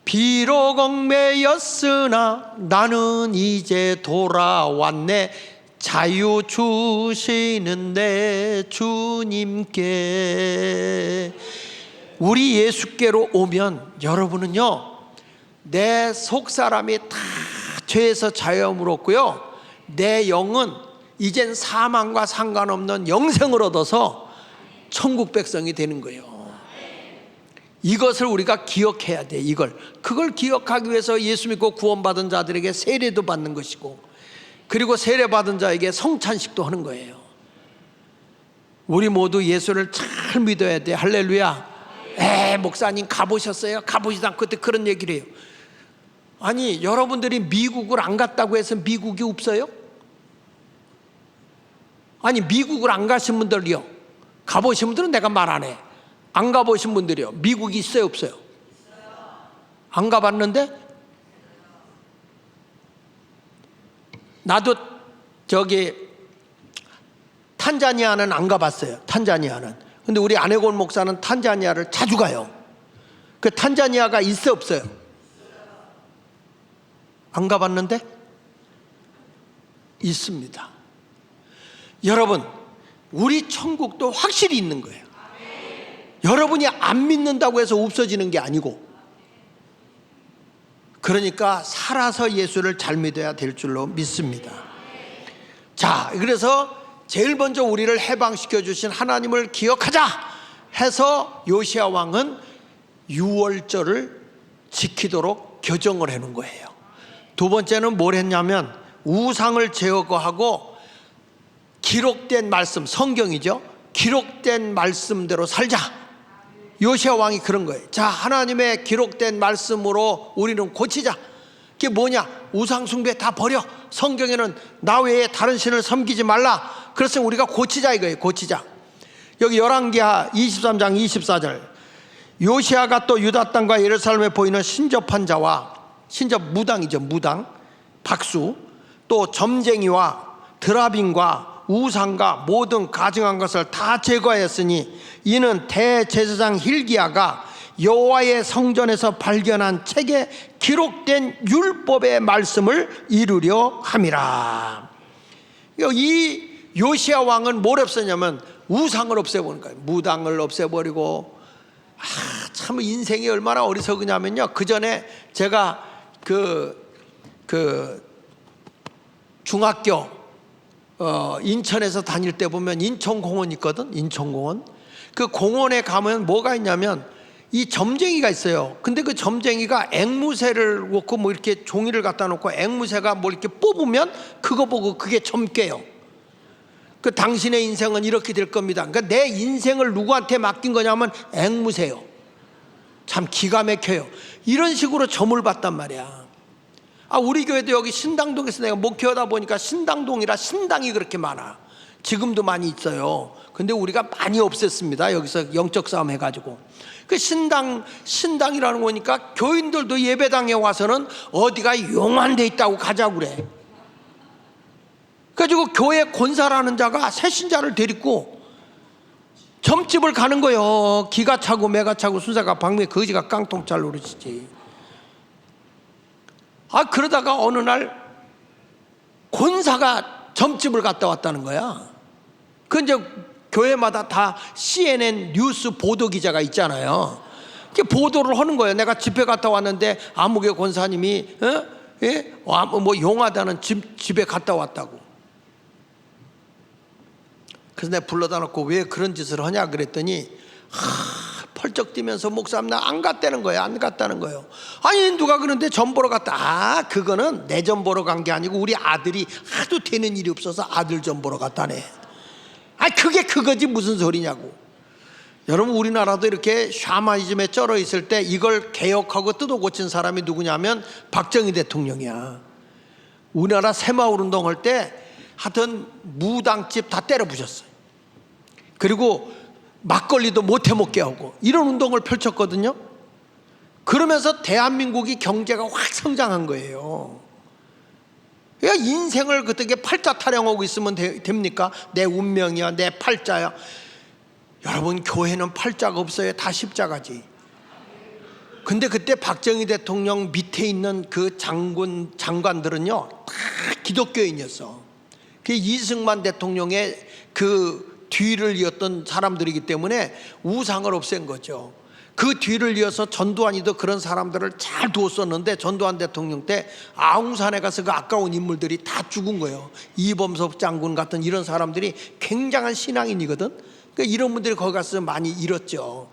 비록 얽매였으나 나는 이제 돌아왔네 자유 주시는 내 주님께. 우리 예수께로 오면 여러분은요, 내 속사람이 다 죄에서 자유함을 얻고요, 내 영은 이젠 사망과 상관없는 영생을 얻어서 천국 백성이 되는 거예요. 이것을 우리가 기억해야 돼. 그걸 기억하기 위해서 예수 믿고 구원받은 자들에게 세례도 받는 것이고, 그리고 세례받은 자에게 성찬식도 하는 거예요. 우리 모두 예수를 잘 믿어야 돼. 할렐루야. 목사님 가보셨어요? 가보지도 않고 그때 그런 얘기를 해요. 아니, 여러분들이 미국을 안 갔다고 해서 미국이 없어요? 아니, 미국을 안 가신 분들이요, 가보신 분들은 내가 말 안 해. 안 가보신 분들이요, 미국이 있어요 없어요? 안 가봤는데? 나도 저기 탄자니아는 안 가봤어요. 탄자니아는. 근데 우리 아내곤 목사는 탄자니아를 자주 가요. 그 탄자니아가 있어 없어요? 안 가봤는데? 있습니다. 여러분, 우리 천국도 확실히 있는 거예요. 여러분이 안 믿는다고 해서 없어지는 게 아니고, 그러니까 살아서 예수를 잘 믿어야 될 줄로 믿습니다. 자, 그래서 제일 먼저 우리를 해방시켜 주신 하나님을 기억하자 해서 요시야 왕은 유월절을 지키도록 교정을 해놓은 거예요. 두 번째는 뭘 했냐면, 우상을 제거하고 기록된 말씀, 성경이죠, 기록된 말씀대로 살자. 요시야 왕이 그런 거예요. 자, 하나님의 기록된 말씀으로 우리는 고치자. 그게 뭐냐? 우상 숭배 다 버려. 성경에는 나 외에 다른 신을 섬기지 말라. 그래서 우리가 고치자 이거예요. 고치자. 여기 열왕기하 23장 24절, 요시야가 또 유다 땅과 예루살렘에 보이는 신접한 자와, 신접 무당이죠, 무당, 박수, 또 점쟁이와 드라빈과 우상과 모든 가증한 것을 다 제거하였으니 이는 대제사장 힐기야가 여호와의 성전에서 발견한 책에 기록된 율법의 말씀을 이루려 함이라. 이 요시야 왕은 뭘 없애냐면 우상을 없애버린 거예요. 무당을 없애버리고, 참 인생이 얼마나 어리석으냐면요, 그 전에 제가 중학교 인천에서 다닐 때 보면 인천공원 있거든. 인천공원. 그 공원에 가면 뭐가 있냐면 이 점쟁이가 있어요. 근데 그 점쟁이가 앵무새를 놓고 뭐 이렇게 종이를 갖다 놓고 앵무새가 뭐 이렇게 뽑으면 그거 보고 그게 점괘요. 그 당신의 인생은 이렇게 될 겁니다. 그러니까 내 인생을 누구한테 맡긴 거냐면 앵무새요. 참 기가 막혀요. 이런 식으로 점을 봤단 말이야. 우리 교회도 여기 신당동에서 내가 목회하다 보니까 신당동이라 신당이 그렇게 많아. 지금도 많이 있어요. 근데 우리가 많이 없앴습니다. 여기서 영적 싸움 해가지고. 그 신당이라는 거니까 교인들도 예배당에 와서는 어디가 용한 데 있다고 가자고 그래. 그래가지고 교회 권사라는 자가 새신자를 데리고 점집을 가는 거예요. 기가 차고 매가 차고 순사가 방매 거지가 깡통 잘 노릇이지. 그러다가 어느 날 권사가 점집을 갔다 왔다는 거야. 그 이제 교회마다 다 CNN 뉴스 보도 기자가 있잖아요. 보도를 하는 거예요. 내가 집회 갔다 왔는데 아무개 권사님이 뭐 용하다는 집에 갔다 왔다고. 그래서 내가 불러다 놓고 왜 그런 짓을 하냐 그랬더니 펄쩍 뛰면서 목사님 나 안 갔다는 거예요. 안 갔다는 거예요. 아니 누가 그런데 점 보러 갔다. 그거는 내 점 보러 간 게 아니고 우리 아들이 하도 되는 일이 없어서 아들 점 보러 갔다네. 그게 그거지 무슨 소리냐고. 여러분 우리나라도 이렇게 샤머니즘에 쩔어 있을 때 이걸 개혁하고 뜯어 고친 사람이 누구냐면 박정희 대통령이야. 우리나라 새마을 운동할 때 하여튼 무당집 다 때려 부셨어요. 그리고 막걸리도 못 해먹게 하고 이런 운동을 펼쳤거든요. 그러면서 대한민국이 경제가 확 성장한 거예요. 그러니까 인생을 그때 팔자 타령하고 있으면 됩니까? 내 운명이야, 내 팔자야. 여러분 교회는 팔자가 없어요. 다 십자가지. 근데 그때 박정희 대통령 밑에 있는 그 장관들은요 다 기독교인이었어. 그 이승만 대통령의 그 뒤를 이었던 사람들이기 때문에 우상을 없앤 거죠. 그 뒤를 이어서 전두환이도 그런 사람들을 잘 두었었는데 전두환 대통령 때 아웅산에 가서 그 아까운 인물들이 다 죽은 거예요. 이범석 장군 같은 이런 사람들이 굉장한 신앙인이거든. 그러니까 이런 분들이 거기 가서 많이 잃었죠.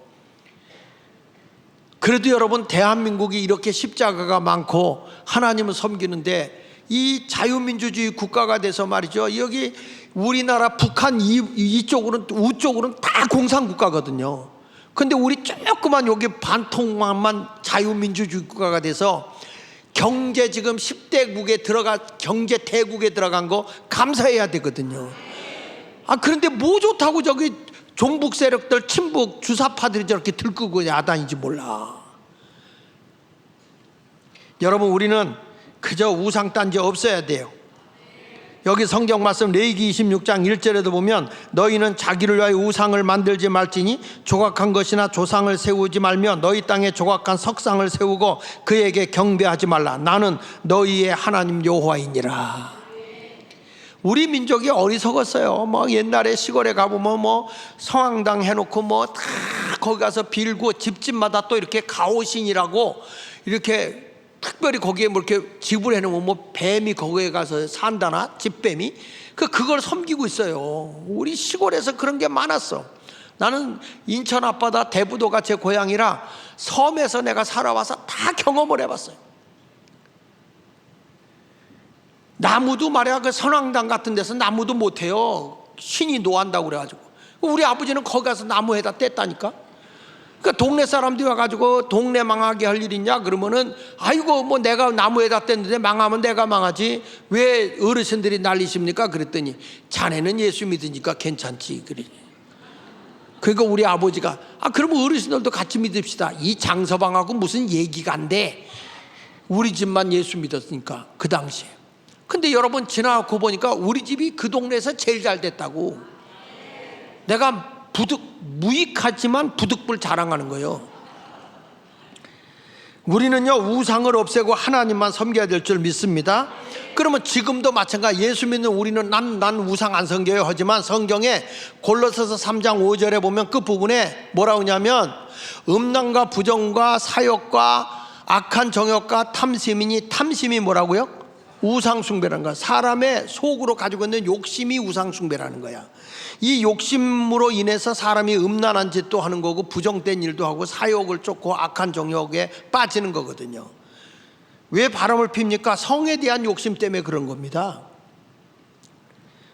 그래도 여러분 대한민국이 이렇게 십자가가 많고 하나님을 섬기는데 이 자유민주주의 국가가 돼서 말이죠. 여기 우리나라 북한 이쪽으로는 우쪽으로는 다 공산국가거든요. 근데 우리 조그만 여기 반통만 자유민주주의 국가가 돼서 경제 지금 10대국에 경제 대국에 들어간 거 감사해야 되거든요. 그런데 뭐 좋다고 저기 종북 세력들 친북 주사파들이 저렇게 들끄고 야단인지 몰라. 여러분 우리는 그저 우상단지 없어야 돼요. 여기 성경 말씀 레위기 26장 1절에도 보면 너희는 자기를 위하여 우상을 만들지 말지니 조각한 것이나 조상을 세우지 말며 너희 땅에 조각한 석상을 세우고 그에게 경배하지 말라. 나는 너희의 하나님 여호와이니라. 우리 민족이 어리석었어요. 뭐 옛날에 시골에 가보면 뭐 성황당 해놓고 뭐 다 거기 가서 빌고 집집마다 또 이렇게 가오신이라고 이렇게 특별히 거기에 뭐 이렇게 집을 해놓으면 뭐 뱀이 거기에 가서 산다나 집뱀이 그걸 섬기고 있어요. 우리 시골에서 그런 게 많았어. 나는 인천 앞바다 대부도가 제 고향이라 섬에서 내가 살아와서 다 경험을 해봤어요. 나무도 말이야 그 선왕당 같은 데서 나무도 못해요. 신이 노한다고 그래가지고 우리 아버지는 거기 가서 나무에다 뗐다니까. 그러니까 동네 사람들이 와가지고 동네 망하게 할 일 있냐 그러면은 아이고 뭐 내가 나무에다 뗐는데 망하면 내가 망하지 왜 어르신들이 난리십니까 그랬더니 자네는 예수 믿으니까 괜찮지 그래. 그러니까 우리 아버지가 그러면 어르신들도 같이 믿읍시다. 이 장서방하고 무슨 얘기가 안 돼. 우리 집만 예수 믿었으니까 그 당시에. 근데 여러분 지나고 보니까 우리 집이 그 동네에서 제일 잘 됐다고. 내가 무익하지만 부득불 자랑하는 거예요. 우리는요 우상을 없애고 하나님만 섬겨야 될 줄 믿습니다. 그러면 지금도 마찬가지. 예수 믿는 우리는 난 우상 안 섬겨요 하지만 성경에 골로새서 3장 5절에 보면 끝부분에 뭐라고 하냐면 음란과 부정과 사욕과 악한 정욕과 탐심이니 탐심이 뭐라고요? 우상 숭배라는 거야. 사람의 속으로 가지고 있는 욕심이 우상 숭배라는 거야. 이 욕심으로 인해서 사람이 음란한 짓도 하는 거고 부정된 일도 하고 사욕을 쫓고 악한 정욕에 빠지는 거거든요. 왜 바람을 핍니까? 성에 대한 욕심 때문에 그런 겁니다.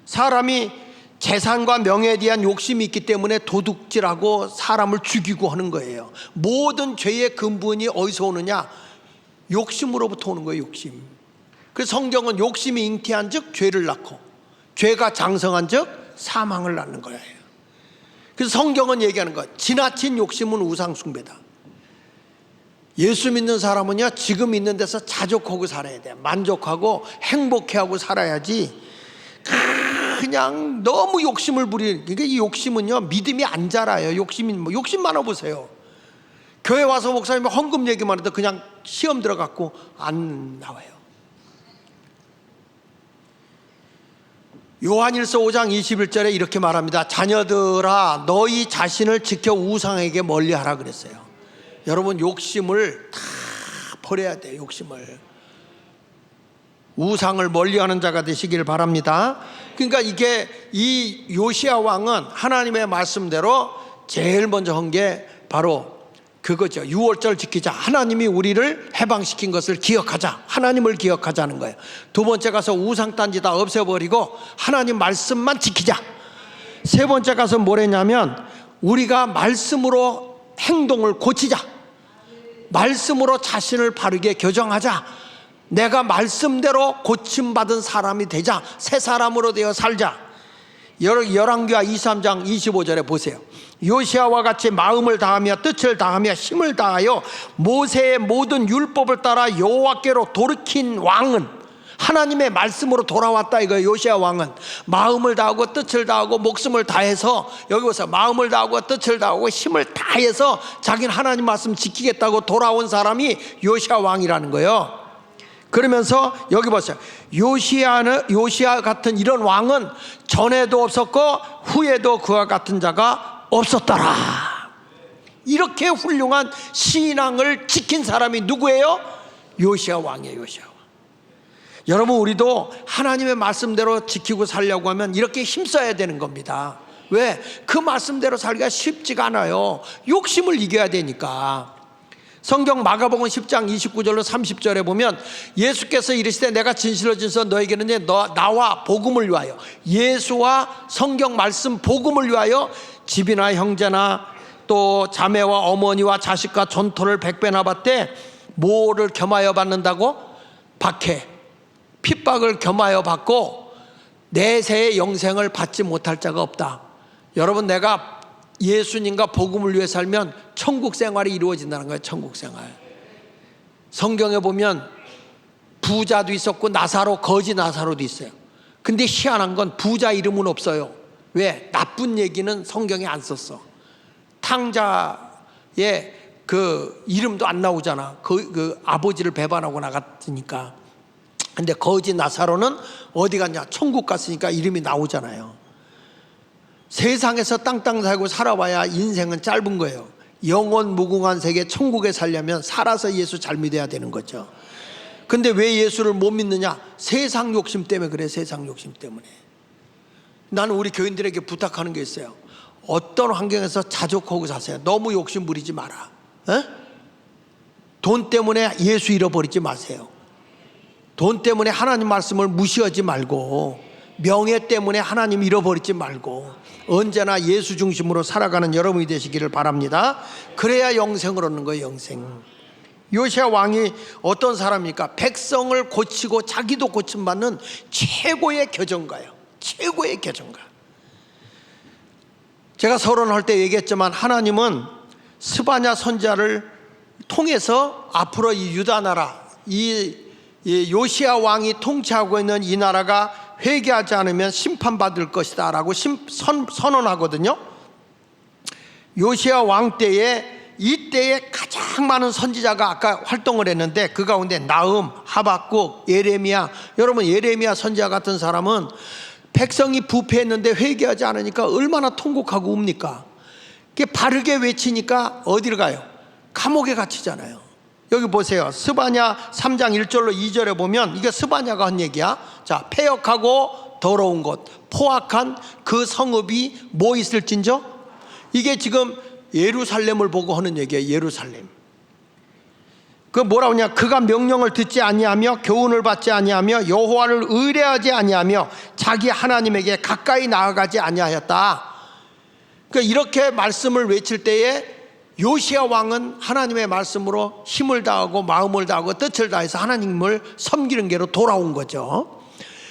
사람이 재산과 명예에 대한 욕심이 있기 때문에 도둑질하고 사람을 죽이고 하는 거예요. 모든 죄의 근본이 어디서 오느냐? 욕심으로부터 오는 거예요. 욕심. 그래서 성경은 욕심이 잉태한 즉 죄를 낳고 죄가 장성한 즉 사망을 낳는 거예요. 그래서 성경은 얘기하는 거 지나친 욕심은 우상 숭배다. 예수 믿는 사람은요 지금 있는 데서 자족하고 살아야 돼. 만족하고 행복해하고 살아야지 그냥 너무 욕심을 부리는. 그러니까 이 욕심은요 믿음이 안 자라요. 욕심 많아 보세요. 교회 와서 목사님이 헌금 얘기만 해도 그냥 시험 들어갖고 안 나와요. 요한일서 5장 21절에 이렇게 말합니다. 자녀들아 너희 자신을 지켜 우상에게 멀리하라 그랬어요. 여러분 욕심을 다 버려야 돼요. 욕심을. 우상을 멀리하는 자가 되시길 바랍니다. 그러니까 이게 이 요시야 왕은 하나님의 말씀대로 제일 먼저 한 게 바로 그거죠. 6월절 지키자. 하나님이 우리를 해방시킨 것을 기억하자. 하나님을 기억하자는 거예요. 두 번째 가서 우상단지 다 없애버리고 하나님 말씀만 지키자. 세 번째 가서 뭐랬냐면 우리가 말씀으로 행동을 고치자. 말씀으로 자신을 바르게 교정하자. 내가 말씀대로 고침받은 사람이 되자. 새 사람으로 되어 살자. 열왕기하 23장 25절에 보세요. 요시아와 같이 마음을 다하며 뜻을 다하며 힘을 다하여 모세의 모든 율법을 따라 여호와께로 돌이킨 왕은 하나님의 말씀으로 돌아왔다 이거예요. 요시아 왕은 마음을 다하고 뜻을 다하고 목숨을 다해서, 여기 보세요, 마음을 다하고 뜻을 다하고 힘을 다해서 자기는 하나님 말씀 지키겠다고 돌아온 사람이 요시아 왕이라는 거예요. 그러면서 여기 보세요. 요시아 같은 이런 왕은 전에도 없었고 후에도 그와 같은 자가 없었더라. 이렇게 훌륭한 신앙을 지킨 사람이 누구예요? 요시아 왕이에요. 요시아 왕. 여러분, 우리도 하나님의 말씀대로 지키고 살려고 하면 이렇게 힘써야 되는 겁니다. 왜? 그 말씀대로 살기가 쉽지가 않아요. 욕심을 이겨야 되니까. 성경 마가복음 10장 29절로 30절에 보면 예수께서 이르시되 내가 진실로 진실로 너에게는 나와 복음을 위하여, 예수와 성경 말씀 복음을 위하여 집이나 형제나 또 자매와 어머니와 자식과 전토를 100배나 받되 뭐를 겸하여 받는다고? 박해, 핍박을 겸하여 받고 내세의 영생을 받지 못할 자가 없다. 여러분, 내가 예수님과 복음을 위해 살면 천국 생활이 이루어진다는 거예요. 천국 생활. 성경에 보면 부자도 있었고 나사로, 거지 나사로도 있어요. 근데 희한한 건 부자 이름은 없어요. 왜? 나쁜 얘기는 성경에 안 썼어. 탕자의 그 이름도 안 나오잖아. 그 아버지를 배반하고 나갔으니까. 근데 거지 나사로는 어디 갔냐? 천국 갔으니까 이름이 나오잖아요. 세상에서 땅땅 살고 살아봐야 인생은 짧은 거예요. 영원 무궁한 세계 천국에 살려면 살아서 예수 잘 믿어야 되는 거죠. 근데 왜 예수를 못 믿느냐? 세상 욕심 때문에 그래. 세상 욕심 때문에. 나는 우리 교인들에게 부탁하는 게 있어요. 어떤 환경에서 자족하고 사세요. 너무 욕심 부리지 마라. 돈 때문에 예수 잃어버리지 마세요. 돈 때문에 하나님 말씀을 무시하지 말고, 명예 때문에 하나님 잃어버리지 말고 언제나 예수 중심으로 살아가는 여러분이 되시기를 바랍니다. 그래야 영생을 얻는 거예요. 영생. 요시아 왕이 어떤 사람입니까? 백성을 고치고 자기도 고침받는 최고의 교정가예요. 최고의 교정가. 제가 서론할 때 얘기했지만 하나님은 스바냐 선지자를 통해서 앞으로 이 유다 나라, 이 요시아 왕이 통치하고 있는 이 나라가 회개하지 않으면 심판받을 것이다 라고 선언하거든요. 요시아 왕 때에, 이때에 가장 많은 선지자가 아까 활동을 했는데 그 가운데 나흠, 하박국, 예레미야. 여러분, 예레미야 선지자 같은 사람은 백성이 부패했는데 회개하지 않으니까 얼마나 통곡하고 웁니까? 바르게 외치니까 어디를 가요? 감옥에 갇히잖아요. 여기 보세요. 스바냐 3장 1절로 2절에 보면 이게 스바냐가 한 얘기야. 자, 패역하고 더러운 곳, 포악한 그 성읍이 뭐 있을진저? 이게 지금 예루살렘을 보고 하는 얘기예요. 예루살렘. 그 뭐라고 하냐? 그가 명령을 듣지 아니하며 교훈을 받지 아니하며 여호와를 의뢰하지 아니하며 자기 하나님에게 가까이 나아가지 아니하였다. 그러니까 이렇게 말씀을 외칠 때에 요시아 왕은 하나님의 말씀으로 힘을 다하고 마음을 다하고 뜻을 다해서 하나님을 섬기는 게로 돌아온 거죠.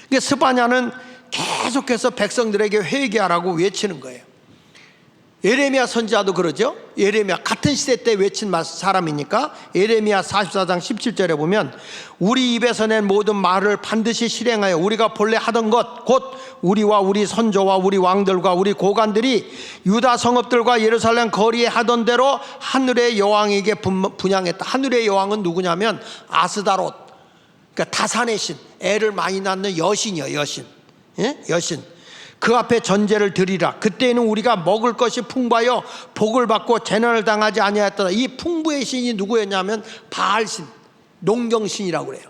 그러니까 스바냐는 계속해서 백성들에게 회개하라고 외치는 거예요. 예레미야 선지자도 그러죠. 예레미야 같은 시대 때 외친 사람이니까 예레미야 44장 17절에 보면 우리 입에서 낸 모든 말을 반드시 실행하여 우리가 본래 하던 것 곧 우리와 우리 선조와 우리 왕들과 우리 고관들이 유다 성읍들과 예루살렘 거리에 하던 대로 하늘의 여왕에게 분양했다. 하늘의 여왕은 누구냐면 아스다롯, 그러니까 다산의 신, 애를 많이 낳는 여신이요. 여신. 여신. 그 앞에 전제를 드리라. 그때에는 우리가 먹을 것이 풍부하여 복을 받고 재난을 당하지 아니하였다. 이 풍부의 신이 누구였냐면 바알신, 농경신이라고 그래요.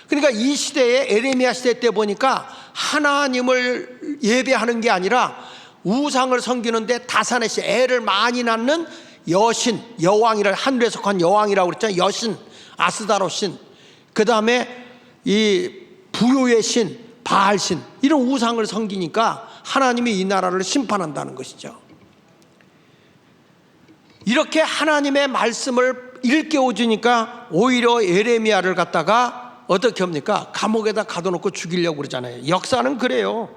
그러니까 이 시대에 에레미야 시대 때 보니까 하나님을 예배하는 게 아니라 우상을 섬기는데 다산의 신, 애를 많이 낳는 여신, 여왕이라, 하늘에 속한 여왕이라고 그랬잖아요. 여신, 아스다롯 신. 그 다음에 이 부요의 신, 바알신, 이런 우상을 섬기니까 하나님이 이 나라를 심판한다는 것이죠. 이렇게 하나님의 말씀을 일깨워 주니까 오히려 예레미야를 갖다가 어떻게 합니까? 감옥에다 가둬놓고 죽이려고 그러잖아요. 역사는 그래요.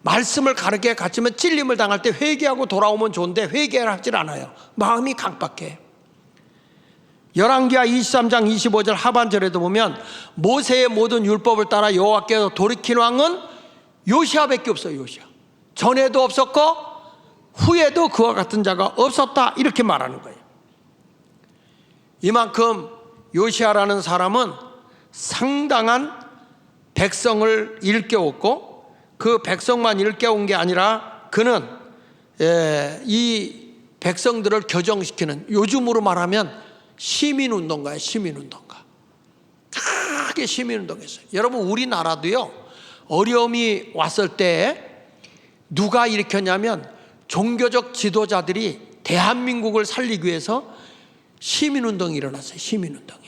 말씀을 가르쳐 갔으면 찔림을 당할 때 회개하고 돌아오면 좋은데 회개를 하질 않아요. 마음이 강박해. 열왕기하 23장 25절 하반절에도 보면 모세의 모든 율법을 따라 여호와께서 돌이킨 왕은 요시아밖에 없어요. 요시아. 전에도 없었고 후에도 그와 같은 자가 없었다, 이렇게 말하는 거예요. 이만큼 요시아라는 사람은 상당한 백성을 일깨웠고, 그 백성만 일깨운 게 아니라 그는 이 백성들을 교정시키는, 요즘으로 말하면 시민운동가예요. 시민운동가. 크게 시민운동했어요. 여러분, 우리나라도요, 어려움이 왔을 때 누가 일으켰냐면 종교적 지도자들이 대한민국을 살리기 위해서 시민운동이 일어났어요. 시민운동이.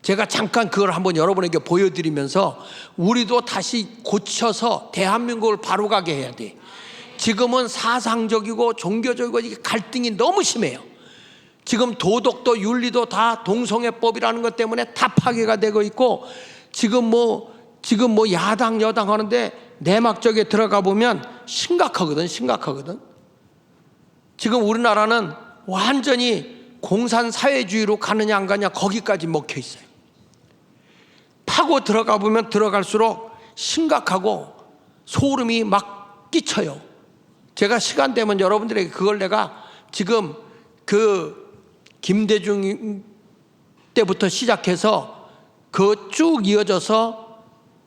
제가 잠깐 그걸 한번 여러분에게 보여드리면서 우리도 다시 고쳐서 대한민국을 바로 가게 해야 돼. 지금은 사상적이고 종교적이고 갈등이 너무 심해요. 지금 도덕도 윤리도 다 동성애법이라는 것 때문에 다 파괴가 되고 있고, 지금 뭐 야당 여당 하는데 내막적에 들어가 보면 심각하거든. 지금 우리나라는 완전히 공산사회주의로 가느냐 안 가느냐 거기까지 먹혀 있어요. 파고 들어가 보면 들어갈수록 심각하고 소름이 막 끼쳐요. 제가 시간 되면 여러분들에게 그걸 내가 지금 그 김대중 때부터 시작해서 그 쭉 이어져서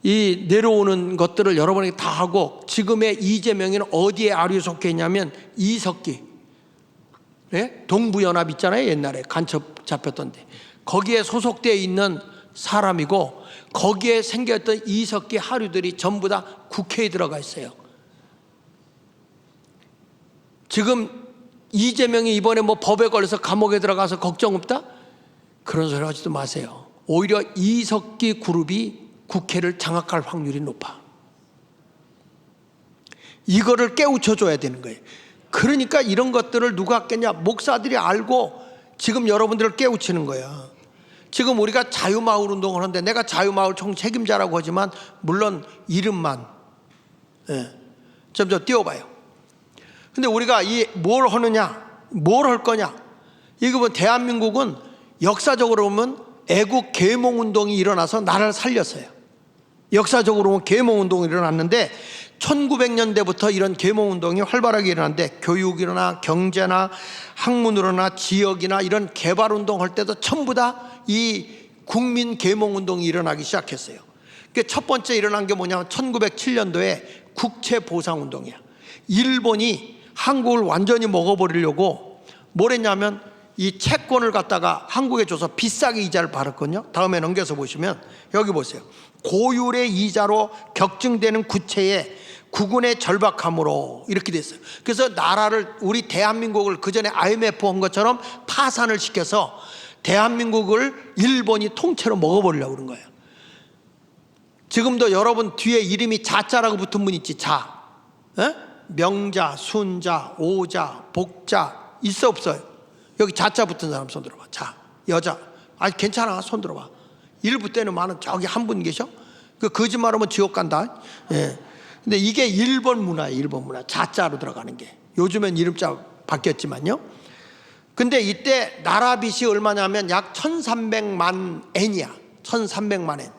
이 내려오는 것들을 여러분에게 다 하고, 지금의 이재명이는 어디에 아류에 속해 있냐면 이석기, 네? 동부연합 있잖아요. 옛날에 간첩 잡혔던데 거기에 소속되어 있는 사람이고, 거기에 생겼던 이석기 하류들이 전부 다 국회에 들어가 있어요. 지금 이재명이 이번에 뭐 법에 걸려서 감옥에 들어가서 걱정 없다? 그런 소리 하지도 마세요. 오히려 이석기 그룹이 국회를 장악할 확률이 높아. 이거를 깨우쳐줘야 되는 거예요. 그러니까 이런 것들을 누가 깼냐? 목사들이 알고 지금 여러분들을 깨우치는 거야. 지금 우리가 자유마을 운동을 하는데, 내가 자유마을 총책임자라고 하지만 물론 이름만 점점 띄워봐요. 근데 우리가 이 뭘 하느냐, 뭘 할 거냐? 이거 뭐 대한민국은 역사적으로 보면 애국 계몽운동이 일어나서 나라를 살렸어요. 역사적으로 보면 계몽운동이 일어났는데 1900년대부터 이런 계몽운동이 활발하게 일어났는데, 교육이나 경제나 학문으로나 지역이나 이런 개발운동 할 때도 전부 다 이 국민 계몽운동이 일어나기 시작했어요. 첫 번째 일어난 게 뭐냐면 1907년도에 국채보상운동이야. 일본이 한국을 완전히 먹어버리려고 뭘 했냐면 이 채권을 갖다가 한국에 줘서 비싸게 이자를 받았거든요. 다음에 넘겨서 보시면 여기 보세요. 고율의 이자로 격증되는 구체에 국군의 절박함으로, 이렇게 됐어요. 그래서 나라를, 우리 대한민국을 그전에 IMF 한 것처럼 파산을 시켜서 대한민국을 일본이 통째로 먹어버리려고 그런 거예요. 지금도 여러분 뒤에 이름이 자자라고 붙은 분 있지. 자, 명자, 순자, 오자, 복자 있어 없어요? 여기 자자 붙은 사람 손 들어봐. 자, 여자. 아니 괜찮아, 손 들어봐. 일부 때는 많은, 저기 한 분 계셔? 그 거짓말하면 지옥 간다. 예. 근데 이게 일본 문화예요. 일본 문화. 자자로 들어가는 게. 요즘엔 이름자 바뀌었지만요. 근데 이때 나라 빚이 얼마냐면 약 1300만 엔이야. 1300만 엔.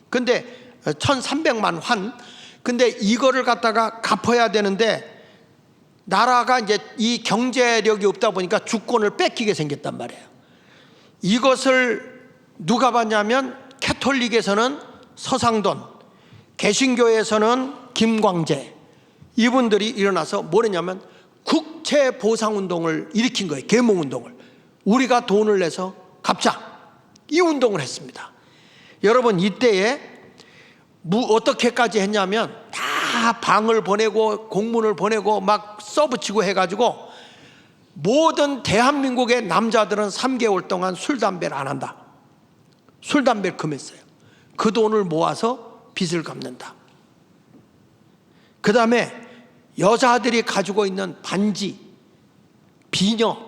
근데 1300만 환. 근데 이거를 갖다가 갚아야 되는데 나라가 이제 이 경제력이 없다 보니까 주권을 뺏기게 생겼단 말이에요. 이것을 누가 봤냐면 캐톨릭에서는 서상돈, 개신교에서는 김광재, 이분들이 일어나서 뭘 했냐면 국채보상운동을 일으킨 거예요. 계몽운동을. 우리가 돈을 내서 갚자, 이 운동을 했습니다. 여러분, 이때에 어떻게까지 했냐면 다 방을 보내고 공문을 보내고 막 써붙이고 해가지고 모든 대한민국의 남자들은 3개월 동안 술 담배를 안 한다. 술 담배를 금했어요. 그 돈을 모아서 빚을 갚는다. 그 다음에 여자들이 가지고 있는 반지,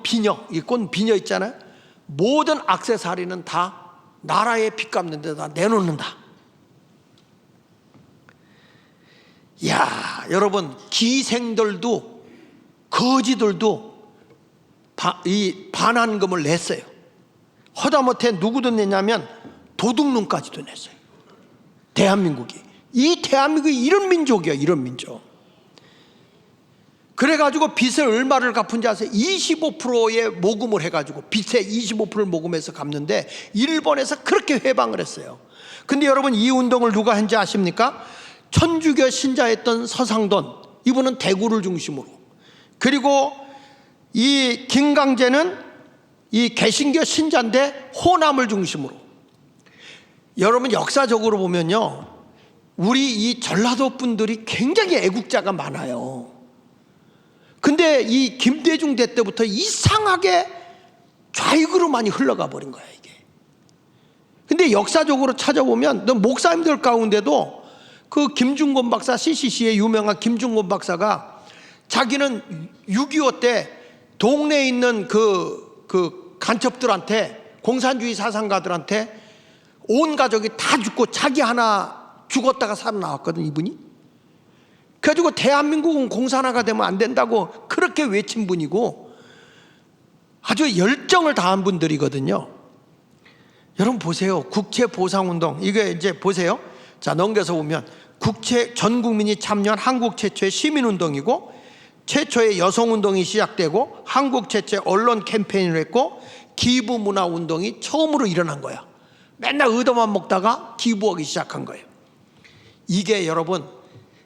비녀, 이 꽃 비녀 있잖아요. 모든 액세서리는 다 나라에 빚 갚는 데다 내놓는다. 야, 여러분, 기생들도 거지들도 이 반환금을 냈어요. 허다못해 누구도 냈냐면 도둑놈까지도 냈어요. 대한민국이. 이 대한민국이 이런 민족이야, 이런 민족. 그래가지고 빚을 얼마를 갚은지 아세요? 25%의 모금을 해가지고 빚의 25%를 모금해서 갚는데 일본에서 그렇게 회방을 했어요. 근데 여러분, 이 운동을 누가 했는지 아십니까? 천주교 신자였던 서상돈, 이분은 대구를 중심으로, 그리고 이 김강재는 이 개신교 신자인데 호남을 중심으로. 여러분, 역사적으로 보면요, 우리 이 전라도 분들이 굉장히 애국자가 많아요. 근데 이 김대중 대 때부터 이상하게 좌익으로 많이 흘러가 버린 거야, 이게. 근데 역사적으로 찾아보면 목사님들 가운데도 그 김중곤 박사, CCC의 유명한 김중곤 박사가 자기는 6.25 때 동네에 있는 그 간첩들한테, 공산주의 사상가들한테 온 가족이 다 죽고 자기 하나 죽었다가 살아나왔거든, 이분이. 그래가지고 대한민국은 공산화가 되면 안 된다고 그렇게 외친 분이고 아주 열정을 다한 분들이거든요. 여러분 보세요. 국채보상운동, 이게 이제 보세요. 자, 넘겨서 보면 전 국민이 참여한 한국 최초의 시민운동이고, 최초의 여성운동이 시작되고, 한국 최초의 언론 캠페인을 했고, 기부문화운동이 처음으로 일어난 거야. 맨날 얻어만 먹다가 기부하기 시작한 거예요. 이게 여러분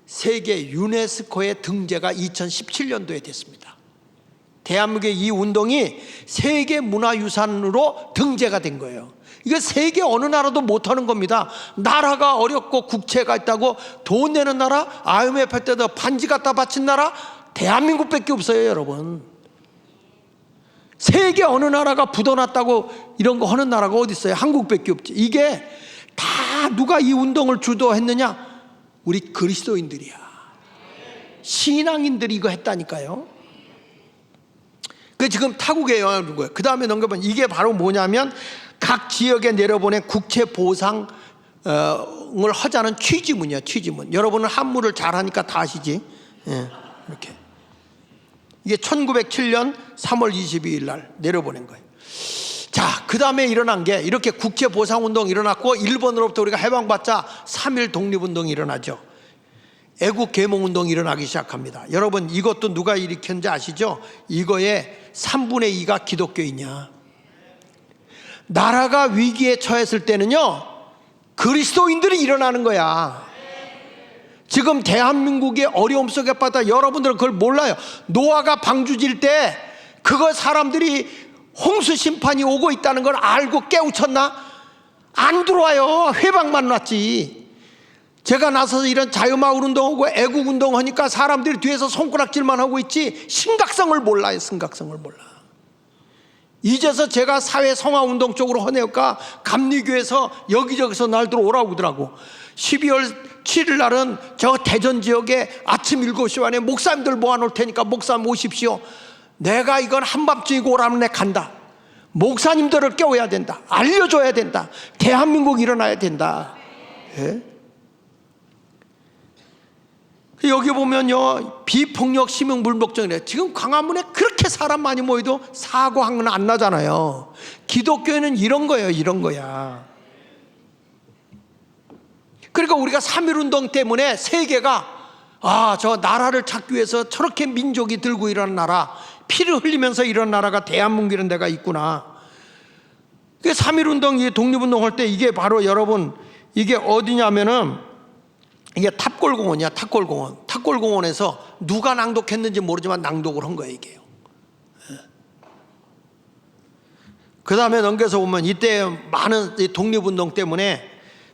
세계 유네스코의 등재가 2017년도에 됐습니다. 대한민국의 이 운동이 세계 문화유산으로 등재가 된 거예요. 이거 세계 어느 나라도 못하는 겁니다. 나라가 어렵고 국채가 있다고 돈 내는 나라, IMF 할 때도 반지 갖다 바친 나라 대한민국밖에 없어요, 여러분. 세계 어느 나라가 부도났다고 이런 거 하는 나라가 어디 있어요? 한국밖에 없지. 이게 다 누가 이 운동을 주도했느냐? 우리 그리스도인들이야. 신앙인들이 이거 했다니까요. 그 지금 타국에 영향을 준 거예요. 그 다음에 넘겨보면 이게 바로 뭐냐면 각 지역에 내려보낸 국채 보상을 하자는 취지문이야, 취지문. 여러분은 한문을 잘하니까 다 아시지? 예, 이렇게. 이게 1907년 3월 22일 날 내려보낸 거예요. 자, 그 다음에 일어난 게 이렇게 국채보상운동이 일어났고, 일본으로부터 우리가 해방받자 3.1 독립운동이 일어나죠. 애국개몽운동이 일어나기 시작합니다. 여러분, 이것도 누가 일으켰는지 아시죠? 이거의 3분의 2가 기독교인이야. 나라가 위기에 처했을 때는요, 그리스도인들이 일어나는 거야. 지금 대한민국의 어려움 속에 빠져 여러분들은 그걸 몰라요. 노아가 방주 질 때 그거 사람들이 홍수 심판이 오고 있다는 걸 알고 깨우쳤나? 안 들어와요. 회방만 났지. 제가 나서서 이런 자유마을 운동하고 애국운동 하니까 사람들이 뒤에서 손가락질만 하고 있지 심각성을 몰라요. 심각성을 몰라. 이제서 제가 사회 성화운동 쪽으로 하니까 감리교에서 여기저기서 날 들어오라고 그러더라고. 12월 7일 날은 저 대전 지역에 아침 7시 반에 목사님들 모아놓을 테니까 목사님 오십시오. 내가 이건 한밤중이고 오라면 내 간다. 목사님들을 깨워야 된다. 알려줘야 된다. 대한민국 일어나야 된다. 예? 여기 보면요, 비폭력 시민 물복종이래. 지금 광화문에 그렇게 사람 많이 모여도 사고 한 건 안 나잖아요. 기독교에는 이런 거예요, 이런 거야. 그러니까 우리가 3.1운동 때문에 세계가 저 나라를 찾기 위해서 저렇게 민족이 들고 일어난 나라, 피를 흘리면서 이런 나라가 대한민국 이런 데가 있구나. 3.1운동, 독립운동 할 때 이게 바로 여러분, 이게 어디냐면은 이게 탑골공원이야, 탑골공원. 탑골공원에서 누가 낭독했는지 모르지만 낭독을 한 거예요, 이게요. 그 다음에 넘겨서 보면 이때 많은 독립운동 때문에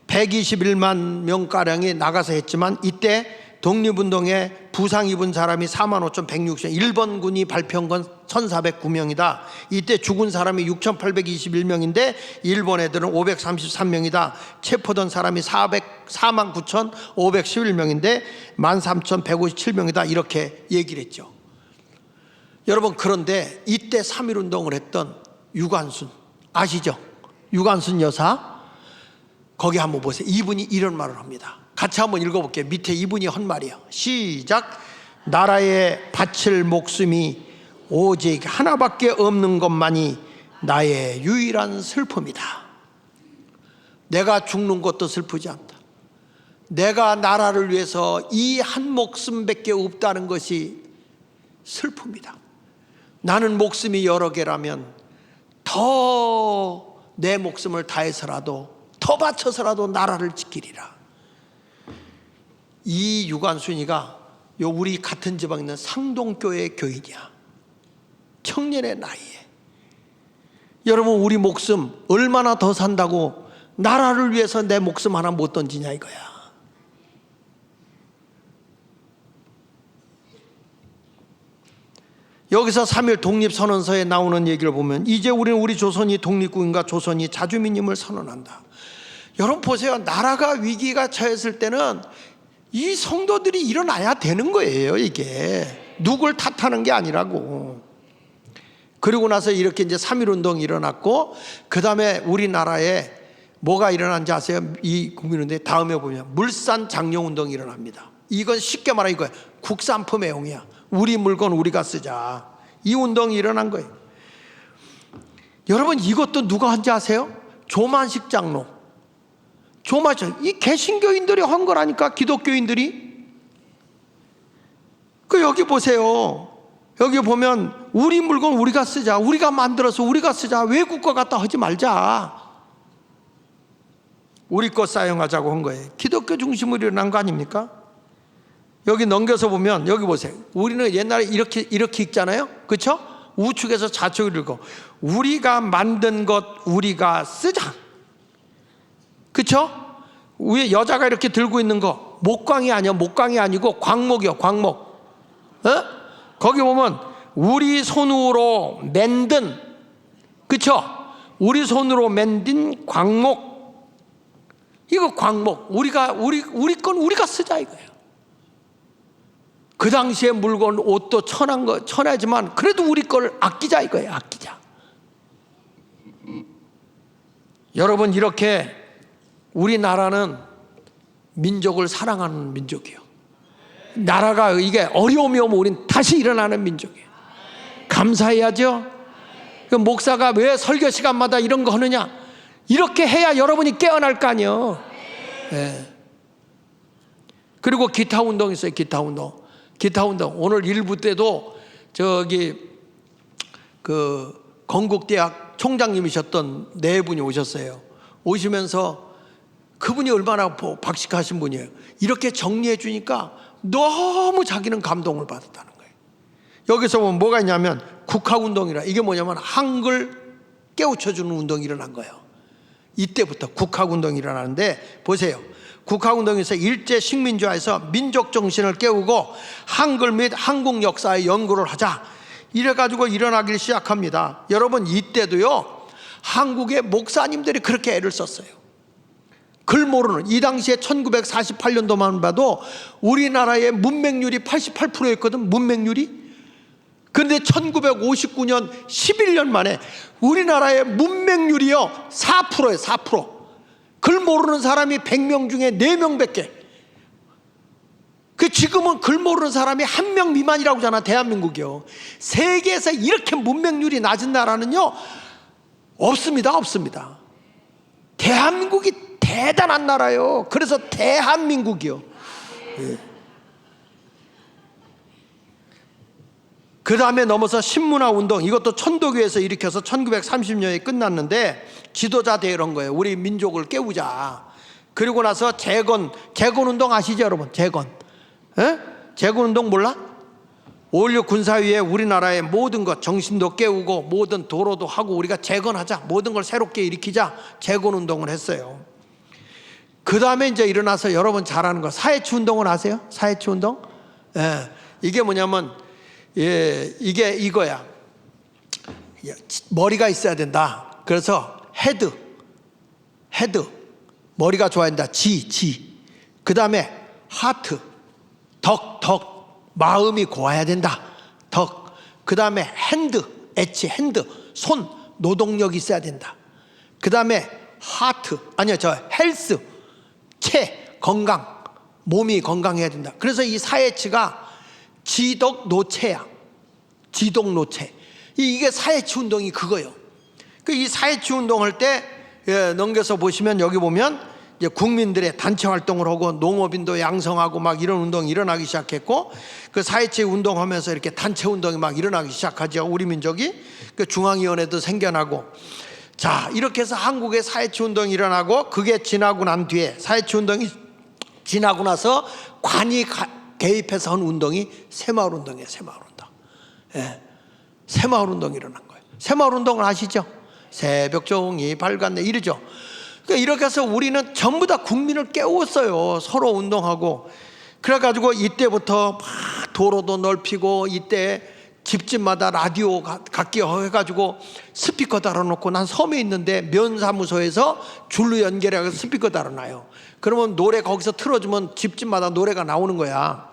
121만 명가량이 나가서 했지만 이때 독립운동에 부상 입은 사람이 45,160명, 일본군이 발표한 건 1,409명이다. 이때 죽은 사람이 6,821명인데 일본 애들은 533명이다. 체포된 사람이 49,511명인데 13,157명이다. 이렇게 얘기를 했죠. 여러분, 그런데 이때 3.1운동을 했던 유관순 아시죠? 유관순 여사, 거기 한번 보세요. 이분이 이런 말을 합니다. 같이 한번 읽어볼게요. 밑에 이분이 한 말이에요. 시작. 나라에 바칠 목숨이 오직 하나밖에 없는 것만이 나의 유일한 슬픔이다. 내가 죽는 것도 슬프지 않다. 내가 나라를 위해서 이 한 목숨밖에 없다는 것이 슬픔이다. 나는 목숨이 여러 개라면 더 내 목숨을 다해서라도, 더 바쳐서라도 나라를 지키리라. 이 유관순이가 우리 같은 지방에 있는 상동교회 교인이야. 청년의 나이에. 여러분, 우리 목숨 얼마나 더 산다고 나라를 위해서 내 목숨 하나 못 던지냐 이거야. 여기서 3.1 독립선언서에 나오는 얘기를 보면 이제 우리는 우리 조선이 독립국인과 조선이 자주민임을 선언한다. 여러분 보세요. 나라가 위기가 처했을 때는 이 성도들이 일어나야 되는 거예요. 이게 누굴 탓하는 게 아니라고. 그리고 나서 이렇게 이제 3.1운동이 일어났고, 그 다음에 우리나라에 뭐가 일어난지 아세요? 이 국민운동에 다음에 보면 물산 장려운동이 일어납니다. 이건 쉽게 말하면 이거야. 국산품 애용이야. 우리 물건 우리가 쓰자. 이 운동이 일어난 거예요. 여러분, 이것도 누가 한지 아세요? 조만식 장로. 조만식, 이 개신교인들이 한 거라니까. 기독교인들이. 그 여기 보세요. 여기 보면 우리 물건 우리가 쓰자. 우리가 만들어서 우리가 쓰자. 외국 거 갖다 하지 말자. 우리 것 사용하자고 한 거예요. 기독교 중심으로 일어난 거 아닙니까? 여기 넘겨서 보면 여기 보세요. 우리는 옛날에 이렇게 읽잖아요. 그렇죠? 우측에서 좌측을 읽고 우리가 만든 것 우리가 쓰자. 그렇죠? 위에 여자가 이렇게 들고 있는 거 목광이 아니야. 목광이 아니고 광목이요. 광목. 어? 거기 보면 우리 손으로 만든, 그렇죠? 우리 손으로 만든 광목. 이거 광목. 우리 건 우리가 쓰자 이거예요. 그 당시에 물건 옷도 천하지만 그래도 우리 걸 아끼자 이거예요. 아끼자. 여러분, 이렇게 우리나라는 민족을 사랑하는 민족이에요. 나라가 이게 어려움이 오면 우린 다시 일어나는 민족이에요. 감사해야죠. 그 목사가 왜 설교 시간마다 이런 거 하느냐? 이렇게 해야 여러분이 깨어날 거 아니에요. 네. 그리고 기타 운동 있어요. 기타 운동. 오늘 일부 때도 저기 그 건국대학 총장님이셨던 네 분이 오셨어요. 오시면서 그분이 얼마나 박식하신 분이에요. 이렇게 정리해 주니까 너무 자기는 감동을 받았다는 거예요. 여기서 보면 뭐가 있냐면 국학운동이라, 이게 뭐냐면 한글 깨우쳐주는 운동이 일어난 거예요. 이때부터 국학운동이 일어나는데 보세요. 국학운동에서 일제 식민지화에서 민족 정신을 깨우고 한글 및 한국 역사의 연구를 하자, 이래가지고 일어나기 시작합니다. 여러분, 이때도요 한국의 목사님들이 그렇게 애를 썼어요. 글 모르는, 이 당시에 1948년도만 봐도 우리나라의 문맹률이 88%였거든. 문맹률이. 그런데 1959년 11년 만에 우리나라의 문맹률이요 4%예요. 4%. 글 모르는 사람이 100명 중에 4명밖에. 그 지금은 글 모르는 사람이 1명 미만이라고 하잖아. 대한민국이요. 세계에서 이렇게 문맹률이 낮은 나라는요 없습니다. 없습니다. 대한민국이 대단한 나라요. 그래서 대한민국이요. 예. 그 다음에 넘어서 신문화 운동, 이것도 천도교에서 일으켜서 1930년에 끝났는데 지도자 대회런 거예요. 우리 민족을 깨우자. 그리고 나서 재건 운동 아시죠 여러분? 재건 운동 몰라? 5.16 군사위에 우리나라의 모든 것, 정신도 깨우고 모든 도로도 하고 우리가 재건하자, 모든 걸 새롭게 일으키자, 재건 운동을 했어요. 그 다음에 이제 일어나서 여러분 잘 아는 거, 사회치 운동을 아세요? 사회치 운동? 예, 이게 뭐냐면 이게 이거야. 머리가 있어야 된다. 그래서 헤드 머리가 좋아야 된다. 그 다음에 하트, 덕 마음이 고와야 된다. 그 다음에 핸드, 핸드, 손, 노동력이 있어야 된다. 그 다음에 헬스, 건강, 몸이 건강해야 된다. 그래서 이 사해치가 지덕노체야. 지덕노체. 이게 사해치 운동이 그거예요. 이 사해치 운동할 때 넘겨서 보시면 여기 보면 이제 국민들의 단체 활동을 하고 농업인도 양성하고 막 이런 운동이 일어나기 시작했고, 그 사회체 운동하면서 이렇게 단체 운동이 막 일어나기 시작하죠. 우리 민족이 그 중앙위원회도 생겨나고, 자 이렇게 해서 한국의 사회체 운동이 일어나고, 그게 지나고 난 뒤에 사회체 운동이 지나고 나서 관이 개입해서 한 운동이 새마을 운동이에요. 새마을 운동. 예, 새마을 운동이 일어난 거예요. 새마을 운동을 아시죠? 새벽 종이 밝았네 이러죠. 이렇게 해서 우리는 전부 다 국민을 깨웠어요. 서로 운동하고. 그래가지고 이때부터 막 도로도 넓히고, 이때 집집마다 라디오 갖게 해가지고 스피커 달아놓고, 난 섬에 있는데 면사무소에서 줄로 연결해서 스피커 달아놔요. 그러면 노래 거기서 틀어주면 집집마다 노래가 나오는 거야.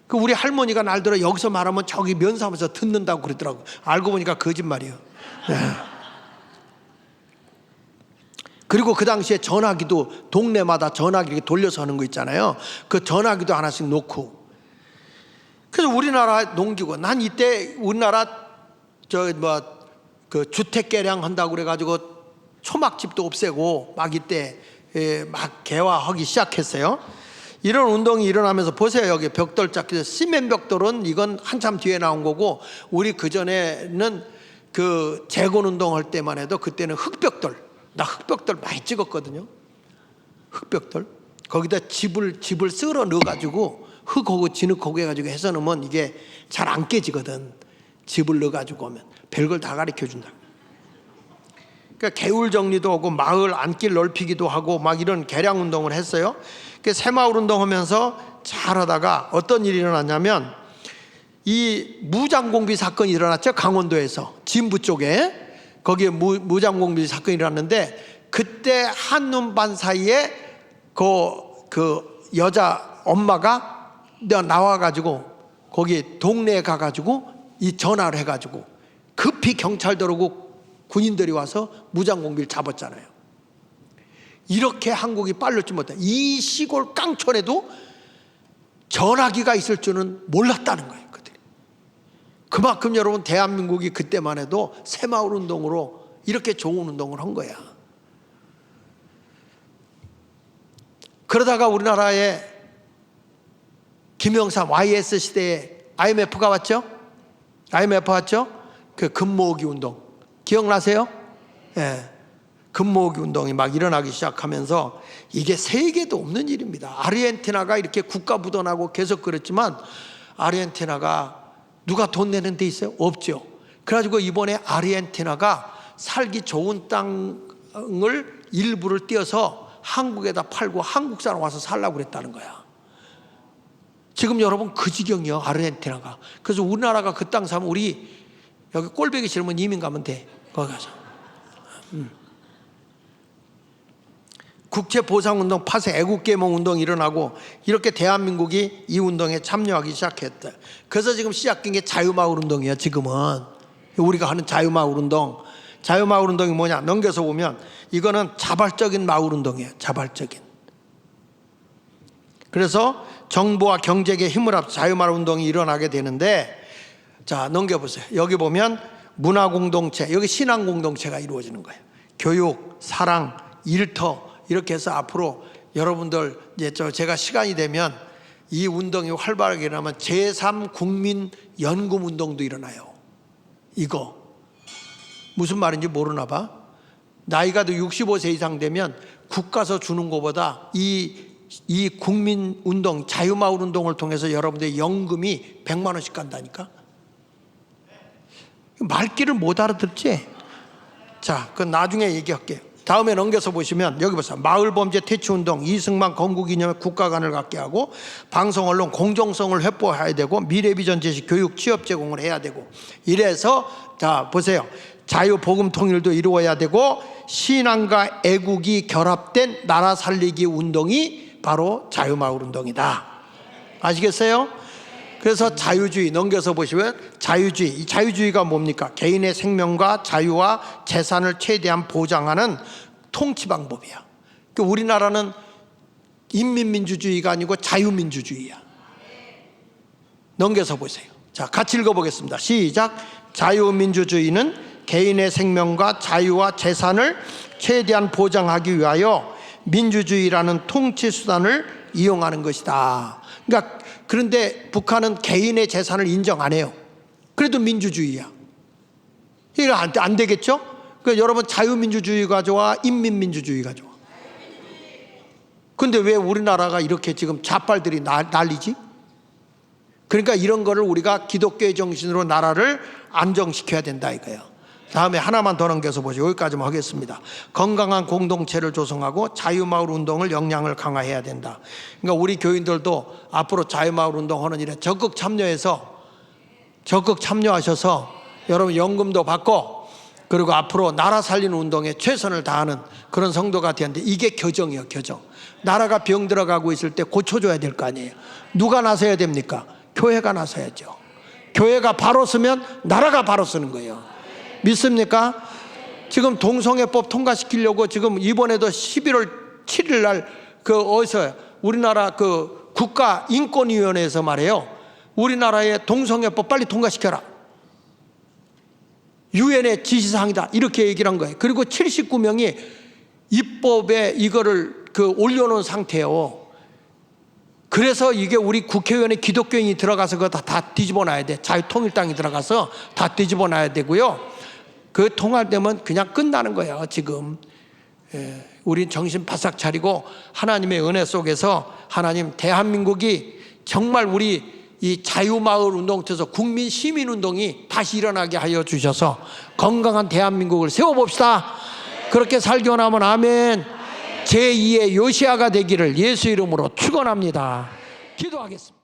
그 우리 할머니가 날더러 여기서 말하면 저기 면사무소 듣는다고 그러더라고. 알고 보니까 거짓말이에요. 네. 그리고 그 당시에 전화기도 동네마다 전화기 이렇게 돌려서 하는 거 있잖아요. 그 전화기도 하나씩 놓고. 그래서 우리나라 농기구, 난 이때 우리나라 그 주택 개량 한다고 그래가지고 초막집도 없애고 막 이때 막 개화하기 시작했어요. 이런 운동이 일어나면서 보세요. 여기 벽돌 쌓기, 시멘 벽돌은 이건 한참 뒤에 나온 거고, 우리 그 전에는 그 재건 운동할 때만 해도 그때는 흙벽돌. 나 흙벽돌 많이 찍었거든요. 흙벽돌. 거기다 집을 쓸어 넣어가지고 흙하고 진흙하고 해가지고 해서 넣으면 이게 잘 안 깨지거든. 집을 넣어가지고 오면 별걸 다 가르쳐준다. 그러니까 개울 정리도 하고 마을 안길 넓히기도 하고 막 이런 개량 운동을 했어요. 그 새마을 운동하면서 잘하다가 어떤 일이 일어났냐면, 이 무장공비 사건이 일어났죠. 강원도에서 진부 쪽에. 거기에 무장공비 사건이 일어났는데, 그때 한눈 반 사이에 그 여자 엄마가 나와가지고 거기 동네에 가가지고 이 전화를 해가지고 급히 경찰 들어오고 군인들이 와서 무장공비를 잡았잖아요. 이렇게 한국이 빠르지 못해. 이 시골 깡촌에도 전화기가 있을 줄은 몰랐다는 거예요. 그만큼 여러분 대한민국이 그때만 해도 새마을 운동으로 이렇게 좋은 운동을 한 거야. 그러다가 우리나라에 김영삼 YS 시대에 IMF가 왔죠? IMF 왔죠? 그 금모으기 운동 기억나세요? 예. 금모으기 운동이 막 일어나기 시작하면서, 이게 세계도 없는 일입니다. 아르헨티나가 이렇게 국가 부도나고 계속 그랬지만, 아르헨티나가 누가 돈 내는 데 있어요? 없죠. 그래가지고 이번에 아르헨티나가 살기 좋은 땅을 일부를 떼어서 한국에다 팔고 한국 사람 와서 살라고 그랬다는 거야. 지금 여러분 그 지경이요, 아르헨티나가. 그래서 우리나라가 그 땅 사면 우리 여기 꼴보기 싫으면 이민 가면 돼. 거기 가서. 국제보상운동, 파세 애국계몽 운동이 일어나고, 이렇게 대한민국이 이 운동에 참여하기 시작했다. 그래서 지금 시작된 게 자유마을 운동이에요. 지금은 우리가 하는 자유마을 운동. 자유마을 운동이 뭐냐, 넘겨서 보면 이거는 자발적인 마을 운동이에요. 자발적인. 그래서 정부와 경제계 힘을 합쳐 자유마을 운동이 일어나게 되는데, 자 넘겨보세요. 여기 보면 문화공동체, 여기 신앙공동체가 이루어지는 거예요. 교육, 사랑, 일터, 이렇게 해서 앞으로 여러분들 이제 제가 시간이 되면 이 운동이 활발하게 일어나면 제3국민연금 운동도 일어나요. 이거 무슨 말인지 모르나 봐. 나이가 65세 이상 되면 국가서 주는 것보다 이 국민운동, 자유마을 운동을 통해서 여러분들의 연금이 100만 원씩 간다니까. 말귀를 못 알아듣지? 자, 그건 나중에 얘기할게요. 다음에 넘겨서 보시면 여기 보세요. 마을범죄 퇴치운동, 이승만 건국이념에 국가관을 갖게 하고, 방송 언론 공정성을 회복해야 되고, 미래비전 제시, 교육 취업 제공을 해야 되고, 이래서 자 보세요. 자유복음 통일도 이루어야 되고, 신앙과 애국이 결합된 나라 살리기 운동이 바로 자유마을 운동이다. 아시겠어요? 그래서 자유주의 넘겨서 보시면 자유주의, 이 자유주의가 뭡니까? 개인의 생명과 자유와 재산을 최대한 보장하는 통치 방법이야. 그러니까 우리나라는 인민민주주의가 아니고 자유민주주의야. 넘겨서 보세요. 자, 같이 읽어보겠습니다. 시작. 자유민주주의는 개인의 생명과 자유와 재산을 최대한 보장하기 위하여 민주주의라는 통치 수단을 이용하는 것이다. 그러니까 그런데 북한은 개인의 재산을 인정 안 해요. 그래도 민주주의야. 이거 안 되겠죠? 그러니까 여러분, 자유민주주의가 좋아, 인민민주주의가 좋아? 근데 왜 우리나라가 이렇게 지금 좌빨들이 난리지? 그러니까 이런 거를 우리가 기독교의 정신으로 나라를 안정시켜야 된다 이거예요. 다음에 하나만 더 넘겨서 보죠. 여기까지만 하겠습니다. 건강한 공동체를 조성하고 자유마을 운동을 역량을 강화해야 된다. 그러니까 우리 교인들도 앞으로 자유마을 운동하는 일에 적극 참여하셔서 여러분 연금도 받고, 그리고 앞으로 나라 살리는 운동에 최선을 다하는 그런 성도가 되는데, 이게 교정이에요. 교정. 나라가 병 들어가고 있을 때 고쳐줘야 될 거 아니에요. 누가 나서야 됩니까? 교회가 나서야죠. 교회가 바로 서면 나라가 바로 서는 거예요. 믿습니까? 지금 동성애법 통과시키려고 지금 이번에도 11월 7일 날 어디서 우리나라 국가인권위원회에서 말해요. 우리나라의 동성애법 빨리 통과시켜라. 유엔의 지시사항이다. 이렇게 얘기를 한 거예요. 그리고 79명이 입법에 이거를 올려놓은 상태예요. 그래서 이게 우리 국회의원에 기독교인이 들어가서 그거 다 뒤집어 놔야 돼. 자유통일당이 들어가서 다 뒤집어 놔야 되고요. 그 통과되면 그냥 끝나는 거예요. 지금 우린 정신 바싹 차리고 하나님의 은혜 속에서 하나님, 대한민국이 정말 우리 이 자유마을 운동처에서 국민 시민운동이 다시 일어나게 하여 주셔서 건강한 대한민국을 세워봅시다. 그렇게 살기 원하면 아멘. 제2의 요시아가 되기를 예수 이름으로 축원합니다. 기도하겠습니다.